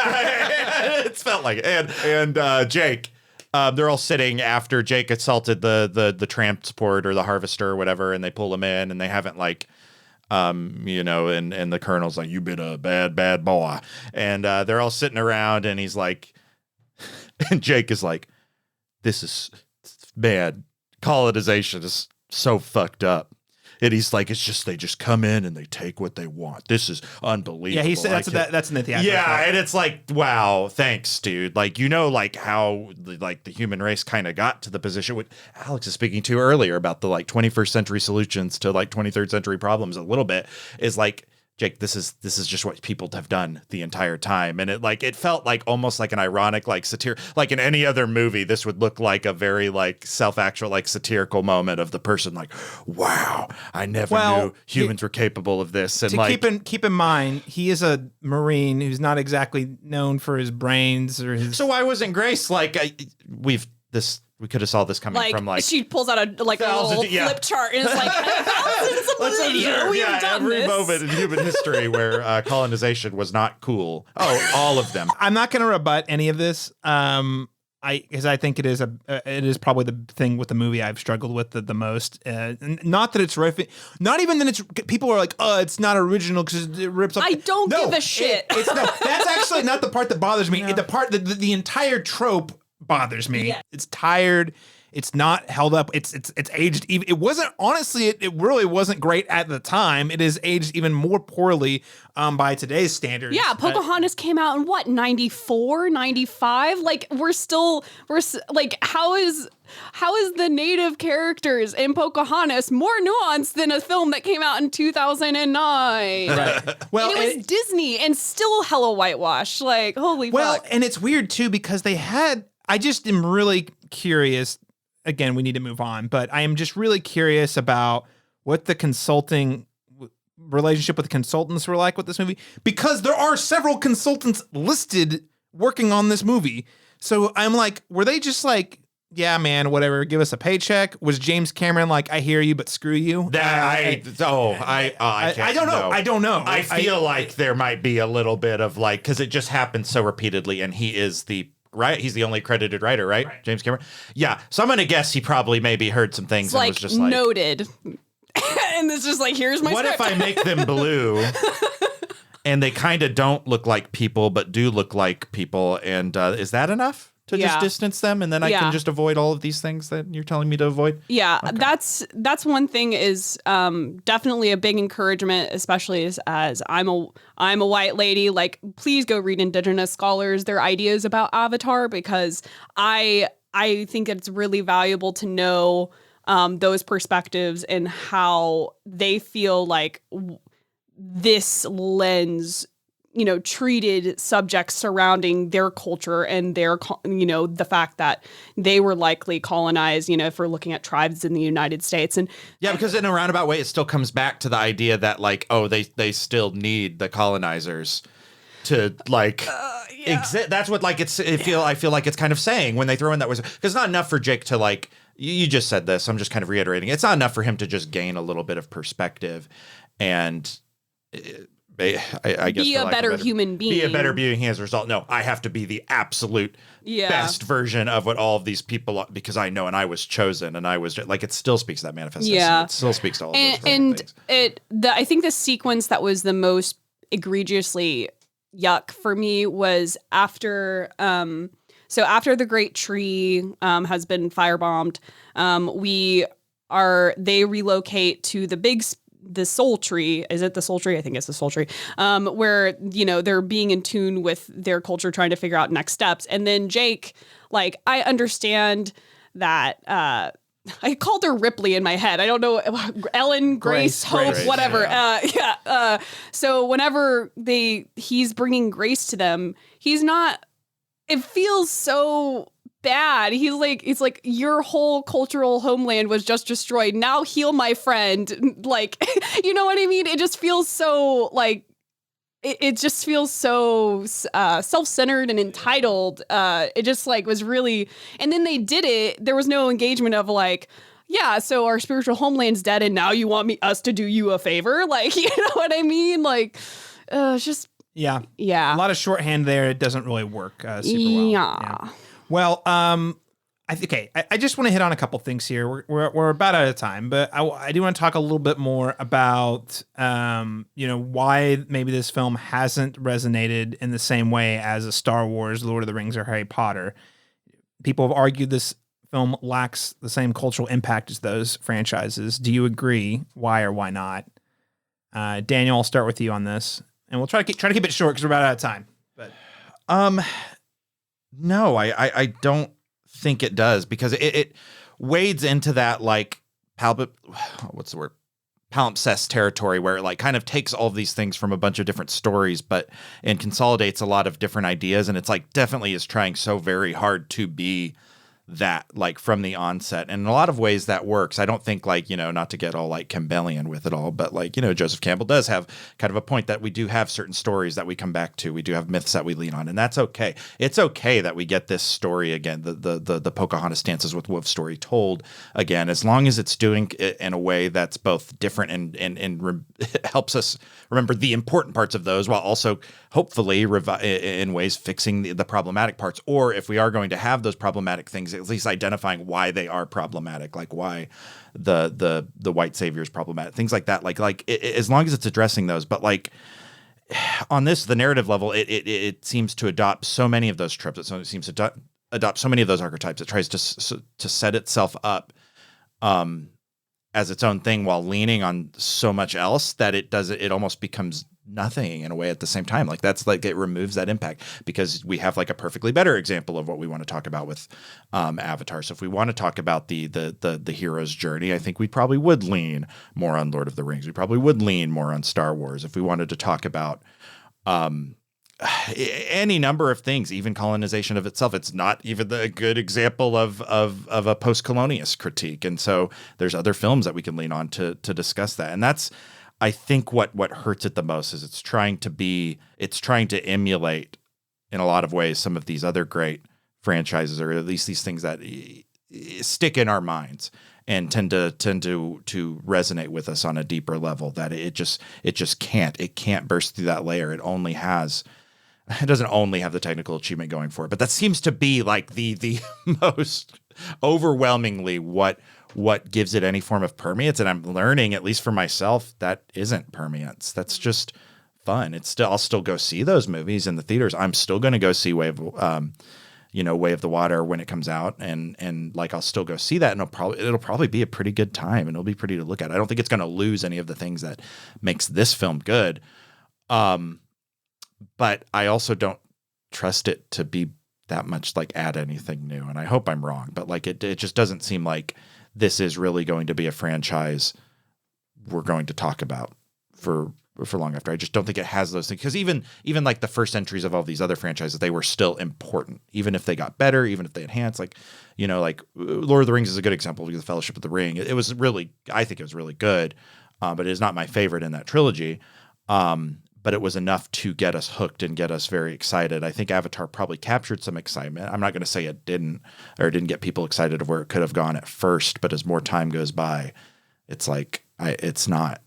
It's felt like it. And Jake. They're all sitting after Jake assaulted the transport or the harvester or whatever, and they pull him in, and they haven't and the colonel's like, "You've been a bad boy," and they're all sitting around, and he's like, and Jake is like, "This is bad. Colonization is so fucked up." And he's like, "It's just they just come in and they take what they want. This is unbelievable." Yeah, he said that's in the theater. Yeah, and it's like, wow, thanks, dude. How the human race kind of got to the position what Alex is speaking to earlier about the 21st century solutions to 23rd century problems a little bit is like, Jake, this is just what people have done the entire time. And it felt like almost like an ironic, satire, like in any other movie, this would look like a very self-actual, satirical moment of the person wow, I never knew humans were capable of this. And keep in mind, he is a Marine who's not exactly known for his brains or his. So why wasn't Grace we could have saw this coming from she pulls out a little flip chart and it's like thousands of millennia we have done every this. moment in human history where colonization was not cool. Oh, all of them. I'm not going to rebut any of this. Because I think it is probably the thing with the movie I've struggled with the most. Not that it's not even that it's people are like, oh, it's not original because it rips off. I don't give a shit. It's not. That's actually not the part that bothers me. No. The part that the entire trope bothers me. Yeah. It's tired. It's not held up. It's aged. It wasn't, honestly, it really wasn't great at the time. It is aged even more poorly by today's standards. Yeah, Pocahontas came out in what, 94, 95? How is the native characters in Pocahontas more nuanced than a film that came out in 2009? Right. Well, and it was Disney and still hella whitewash. Holy fuck. Well, and it's weird too because I just am really curious. Again, we need to move on, but I am just really curious about what the consulting relationship with the consultants were like with this movie, because there are several consultants listed working on this movie. So I'm like, were they just like, yeah, man, whatever, give us a paycheck? Was James Cameron like, I hear you, but screw you? I don't know. I feel like there might be a little bit of because it just happens so repeatedly, and he is he's the only credited writer, right? James Cameron? Yeah. So I'm going to guess he probably maybe heard some things and was just noted. And it's just here's my what script. If I make them blue and they kind of don't look like people, but do look like people? And is that enough to just distance them? And then I can just avoid all of these things that you're telling me to avoid? Yeah, okay. That's one thing is definitely a big encouragement, especially as I'm a white lady. Please go read Indigenous scholars, their ideas about Avatar, because I think it's really valuable to know those perspectives and how they feel like this lens, treated subjects surrounding their culture and their, the fact that they were likely colonized, if we're looking at tribes in the United States. And yeah, because in a roundabout way, it still comes back to the idea that they still need the colonizers to exist. That's what I feel like it's kind of saying when they throw in that was, because it's not enough for Jake to you just said this, I'm just kind of reiterating. It's not enough for him to just gain a little bit of perspective and I guess be a better human being. Be a better being as a result. No, I have to be the absolute best version of what all of these people are, because I know and I was chosen and I was it still speaks to that manifestation. Yeah. It still speaks to all of those things. I think the sequence that was the most egregiously yuck for me was after after the Great Tree has been firebombed, they relocate to the Soul Tree. Is it the Soul Tree? I think it's the Soul Tree. Where, they're being in tune with their culture, trying to figure out next steps. And then Jake, I understand that, I called her Ripley in my head. I don't know, Ellen, Grace, Hope, whatever. Yeah. So whenever he's bringing Grace to them, it feels so bad. He's like, your whole cultural homeland was just destroyed. Now heal my friend. You know what I mean? It just feels so it just feels so self-centered and entitled. It just like was really, and then they did it. There was no engagement of like, yeah, so our spiritual homeland's dead, and now you want us to do you a favor, like, you know what I mean? Like, it's just yeah. A lot of shorthand there. It doesn't really work super well. Yeah. Well, I just want to hit on a couple things here. We're about out of time, but I do want to talk a little bit more about, why maybe this film hasn't resonated in the same way as a Star Wars, Lord of the Rings, or Harry Potter. People have argued this film lacks the same cultural impact as those franchises. Do you agree? Why or why not? Daniel, I'll start with you on this, and we'll try to keep it short because we're about out of time. But no, I don't think it does, because it wades into that like palimpsest territory where it like kind of takes all of these things from a bunch of different stories, and consolidates a lot of different ideas, and it's like definitely is trying so very hard to be that like from the onset, and in a lot of ways that works. I don't think like, not to get all like Campbellian with it all, but like, Joseph Campbell does have kind of a point that we do have certain stories that we come back to. We do have myths that we lean on, and that's okay. It's okay that we get this story again, the Pocahontas Dances with Wolves story told again, as long as it's doing it in a way that's both different and helps us remember the important parts of those, while also hopefully in ways fixing the problematic parts. Or if we are going to have those problematic things, at least identifying why they are problematic, like why the white savior is problematic, things like that. Like as long as it's addressing those. But like on the narrative level, it seems to adopt so many of those tropes. It seems to adopt so many of those archetypes. It tries to set itself up as its own thing while leaning on so much else that it almost becomes nothing in a way at the same time. Like that's like, it removes that impact, because we have like a perfectly better example of what we want to talk about with Avatar. So if we want to talk about the hero's journey, I think we probably would lean more on Lord of the Rings. We probably would lean more on Star Wars. If we wanted to talk about any number of things, even colonization of itself, it's not even a good example of a post-colonialist critique. And so there's other films that we can lean on to discuss that. And that's, I think what hurts it the most is it's trying to emulate in a lot of ways some of these other great franchises, or at least these things that stick in our minds and tend to resonate with us on a deeper level, that it just can't burst through that layer. It doesn't only have the technical achievement going for it, but that seems to be like the most overwhelmingly what gives it any form of permeance. And I'm learning, at least for myself, that isn't permeance. That's just fun. I'll still go see those movies in the theaters. I'm still going to go see Way of the Water when it comes out, and like I'll still go see that, and it'll probably be a pretty good time, and it'll be pretty to look at. I don't think it's going to lose any of the things that makes this film good. But I also don't trust it to be that much like add anything new, and I hope I'm wrong, but like it just doesn't seem like this is really going to be a franchise we're going to talk about for long after. I just don't think it has those things, because even like the first entries of all these other franchises, they were still important, even if they got better, even if they enhanced. Like like Lord of the Rings is a good example, because the Fellowship of the Ring, I think it was really good, but it is not my favorite in that trilogy. But it was enough to get us hooked and get us very excited. I think Avatar probably captured some excitement. I'm not going to say it didn't get people excited of where it could have gone at first, but as more time goes by, it's like it's not,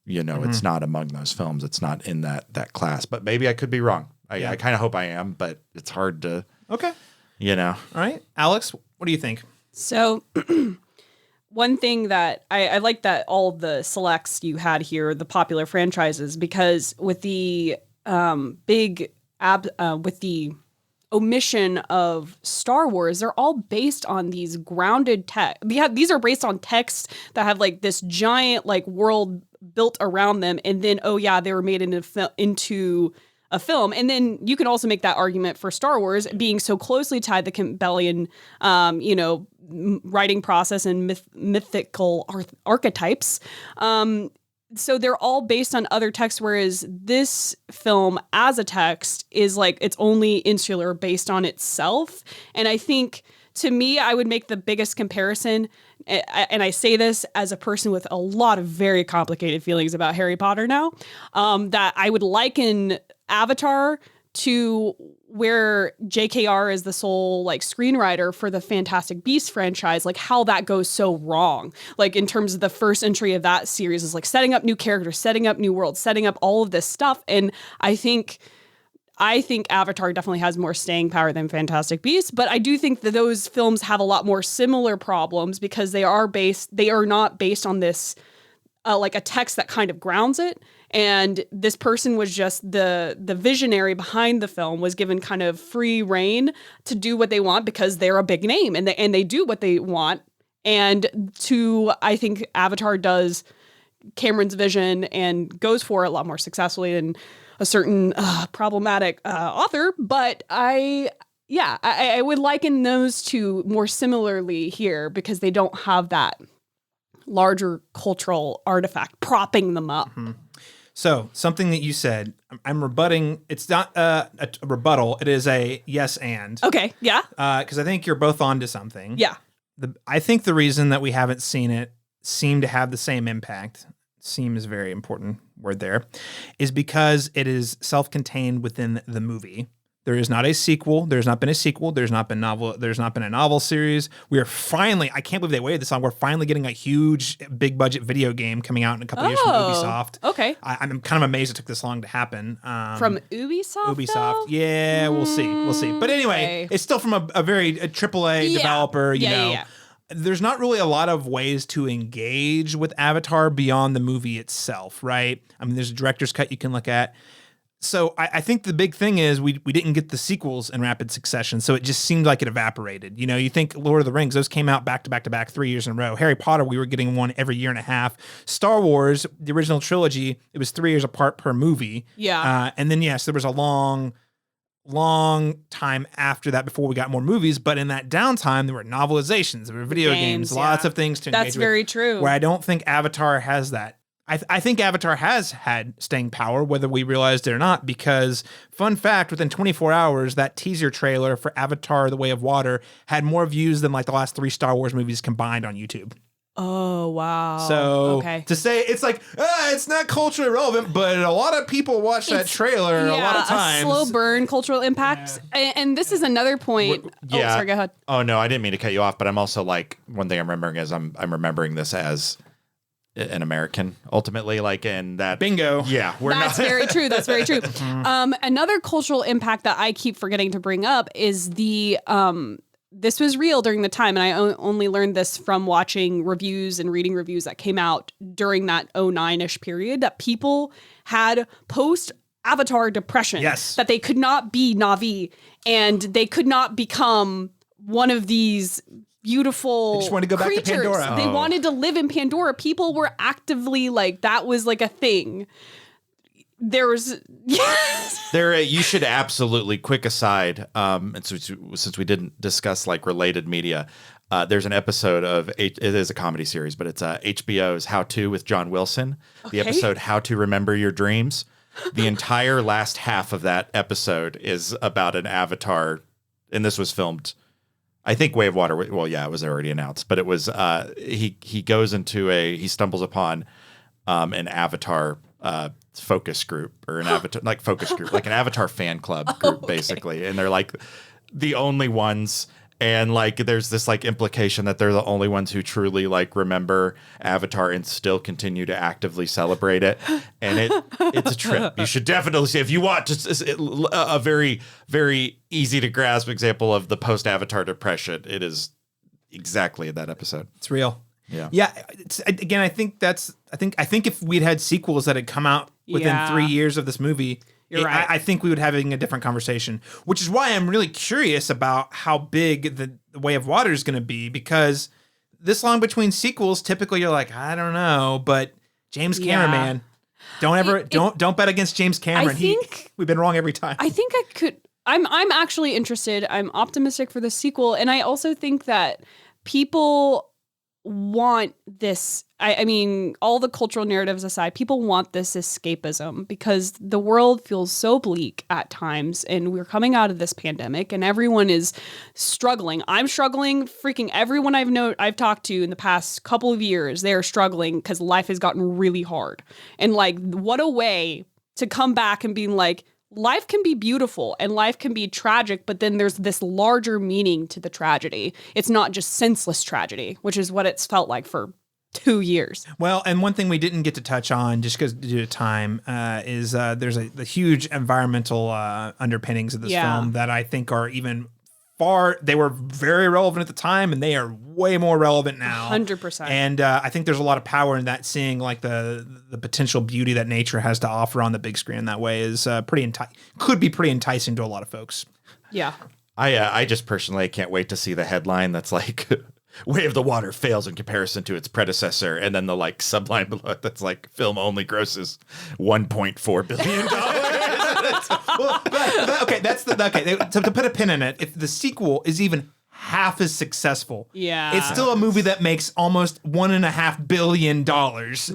it's not among those films. It's not in that class. But maybe I could be wrong. I kind of hope I am, but it's hard to. Okay. All right, Alex, what do you think? So. One thing that I like that all the selects you had here, the popular franchises, because with the with the omission of Star Wars, they're all based on these grounded text. These are based on texts that have like this giant like world built around them, and then they were made into a film. And then you can also make that argument for Star Wars being so closely tied to Campbellian, writing process and mythical archetypes. So they're all based on other texts, whereas this film as a text is like it's only insular, based on itself. And I think to me, I would make the biggest comparison, and I say this as a person with a lot of very complicated feelings about Harry Potter now, that I would liken Avatar to where JKR is the sole like screenwriter for the Fantastic Beasts franchise, like how that goes so wrong. Like in terms of the first entry of that series is like setting up new characters, setting up new worlds, setting up all of this stuff. And I think Avatar definitely has more staying power than Fantastic Beasts, but I do think that those films have a lot more similar problems because they are not based on this like a text that kind of grounds it. And this person was just the visionary behind the film, was given kind of free reign to do what they want because they're a big name and they do what they want. And I think Avatar does Cameron's vision and goes for it a lot more successfully than a certain problematic author. But I would liken those two more similarly here because they don't have that larger cultural artifact propping them up. Mm-hmm. So something that you said, I'm rebutting. It's not a rebuttal. It is a yes and. Okay. Yeah. Because I think you're both onto something. Yeah. I think the reason that we haven't seen it seem to have the same impact, seem is a very important word there, is because it is self-contained within the movie. There is not a sequel. There's not been a sequel. There's not been a novel series. We are finally, I can't believe they waited this long. We're finally getting a huge, big budget video game coming out in a couple years from Ubisoft. Okay. I'm kind of amazed it took this long to happen. From Ubisoft? Ubisoft. Yeah, we'll see. But anyway, It's still from a very AAA developer, you know. Yeah. There's not really a lot of ways to engage with Avatar beyond the movie itself, right? I mean, there's a director's cut you can look at. So I think the big thing is we didn't get the sequels in rapid succession, so it just seemed like it evaporated. You know, you think Lord of the Rings, those came out back to back to back 3 years in a row. Harry Potter, we were getting one every year and a half. Star Wars, the original trilogy, it was 3 years apart per movie. Yeah. And then, yes, there was a long time after that before we got more movies, but in that downtime, there were novelizations, there were video games, lots of things to engage with. That's very true. Where I don't think Avatar has that. I think Avatar has had staying power, whether we realized it or not, because, fun fact, within 24 hours, that teaser trailer for Avatar The Way of Water had more views than like the last 3 Star Wars movies combined on YouTube. Oh, wow. So to say it's like, it's not culturally relevant, but a lot of people watch that trailer a lot of times. A slow burn cultural impact. Yeah. And this is another point. Yeah. Oh, sorry, go ahead. Oh, no, I didn't mean to cut you off, but I'm also like, one thing I'm remembering is I'm remembering this as an American, ultimately, like in that bingo. Yeah, That's very true. That's very true. Another cultural impact that I keep forgetting to bring up is the this was real during the time, and I only learned this from watching reviews and reading reviews that came out during that 2009-ish period, that people had post-Avatar depression. Yes. That they could not be Na'vi, and they could not become one of these beautiful They just wanted to go creatures. back to Pandora. They wanted to live in Pandora. People were actively like, that was like a thing. There was you should absolutely, quick aside, and since we didn't discuss like related media, there's an episode of it is a comedy series, but it's HBO's How To with John Wilson. Okay. The episode How to Remember Your Dreams. The entire last half of that episode is about an Avatar, and this was filmed, I think, Way of Water. Well, yeah, it was already announced, but it was he goes into he stumbles upon an Avatar focus group, or an Avatar like focus group, like an Avatar fan club group, basically, and they're like the only ones. And like, there's this like implication that they're the only ones who truly like remember Avatar and still continue to actively celebrate it. And it's a trip. You should definitely see, if you want just a very, very easy to grasp example of the post Avatar depression. It is exactly that episode. It's real. Yeah. Yeah. Again, I think if we'd had sequels that had come out within 3 years of this movie, You're right. I think we would have a different conversation, which is why I'm really curious about how big the Way of Water is going to be, because this long between sequels, typically you're like, I don't know, but James Cameron, man, don't bet against James Cameron. We've been wrong every time. I think I could. I'm actually interested. I'm optimistic for the sequel, and I also think that people want this. I mean, all the cultural narratives aside, people want this escapism because the world feels so bleak at times, and we're coming out of this pandemic and everyone is struggling. I'm struggling. Freaking everyone I've talked to in the past couple of years, they're struggling because life has gotten really hard. And like, what a way to come back and being like, life can be beautiful and life can be tragic, but then there's this larger meaning to the tragedy. It's not just senseless tragedy, which is what it's felt like for 2 years. Well, and one thing we didn't get to touch on, just because due to time, is there's the huge environmental underpinnings of this film that I think are even they were very relevant at the time, and they are way more relevant now. 100%. And I think there's a lot of power in that, seeing like the potential beauty that nature has to offer on the big screen that way is could be pretty enticing to a lot of folks. Yeah. I just personally can't wait to see the headline that's like Way of the Water fails in comparison to its predecessor, and then the like subline below it that's like film only grosses $1.4 billion. So to put a pin in it, if the sequel is even half as successful, it's still a movie that makes almost $1.5 billion,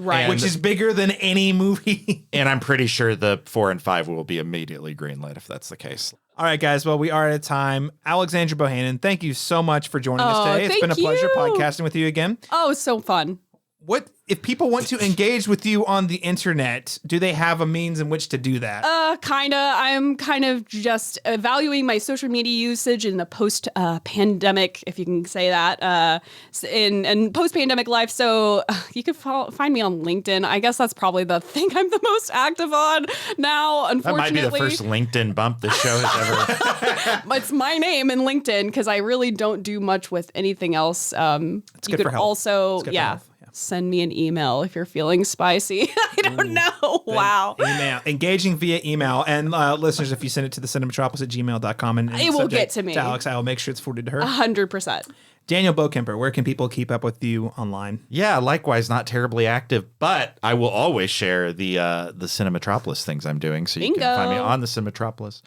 right? Which is bigger than any movie. And I'm pretty sure the 4 and 5 will be immediately greenlit if that's the case. All right, guys. Well, we are out of time. Alexandra Bohannon, thank you so much for joining us today. It's been a pleasure podcasting with you again. Oh, so fun. What if people want to engage with you on the internet? Do they have a means in which to do that? Kinda. I'm kind of just evaluating my social media usage in the post-pandemic, if you can say that, in post-pandemic life. So you can find me on LinkedIn. I guess that's probably the thing I'm the most active on now, unfortunately. That might be the first LinkedIn bump this show has ever. It's my name in LinkedIn because I really don't do much with anything else. It's you good could for health. Also, Yeah. Send me an email if you're feeling spicy. I don't know. Wow. Email. Engaging via email. And listeners, if you send it to the cinematropolis@gmail.com and it will get to me. To Alex, I will make sure it's forwarded to her. 100%. Daniel Bokemper, where can people keep up with you online? Yeah, likewise, not terribly active, but I will always share the Cinematropolis things I'm doing. So you can find me on the Cinematropolis.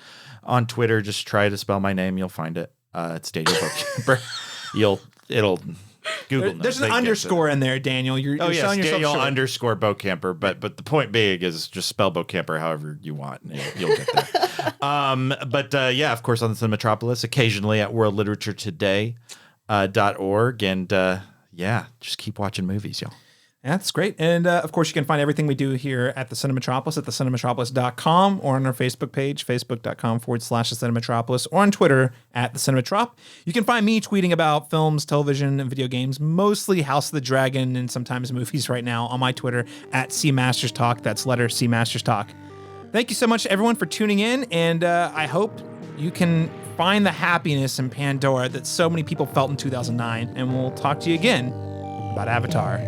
On Twitter, just try to spell my name. You'll find it. It's Daniel Bokemper. It'll Google. There's an underscore in there, Daniel. You're showing yourself Daniel short. underscore Bokemper. But the point being is just spell Bokemper however you want, and you'll get there. Yeah, of course, on the Cinematropolis, occasionally at worldliteraturettoday.org, and just keep watching movies, y'all. Yeah, that's great. And of course, you can find everything we do here at the Cinematropolis at thecinematropolis.com or on our Facebook page, facebook.com/thecinematropolis, or on Twitter at the Cinematrop. You can find me tweeting about films, television, and video games, mostly House of the Dragon and sometimes movies right now on my Twitter at CMastersTalk. That's letter C Masters Talk. Thank you so much, everyone, for tuning in. And I hope you can find the happiness in Pandora that so many people felt in 2009. And we'll talk to you again about Avatar.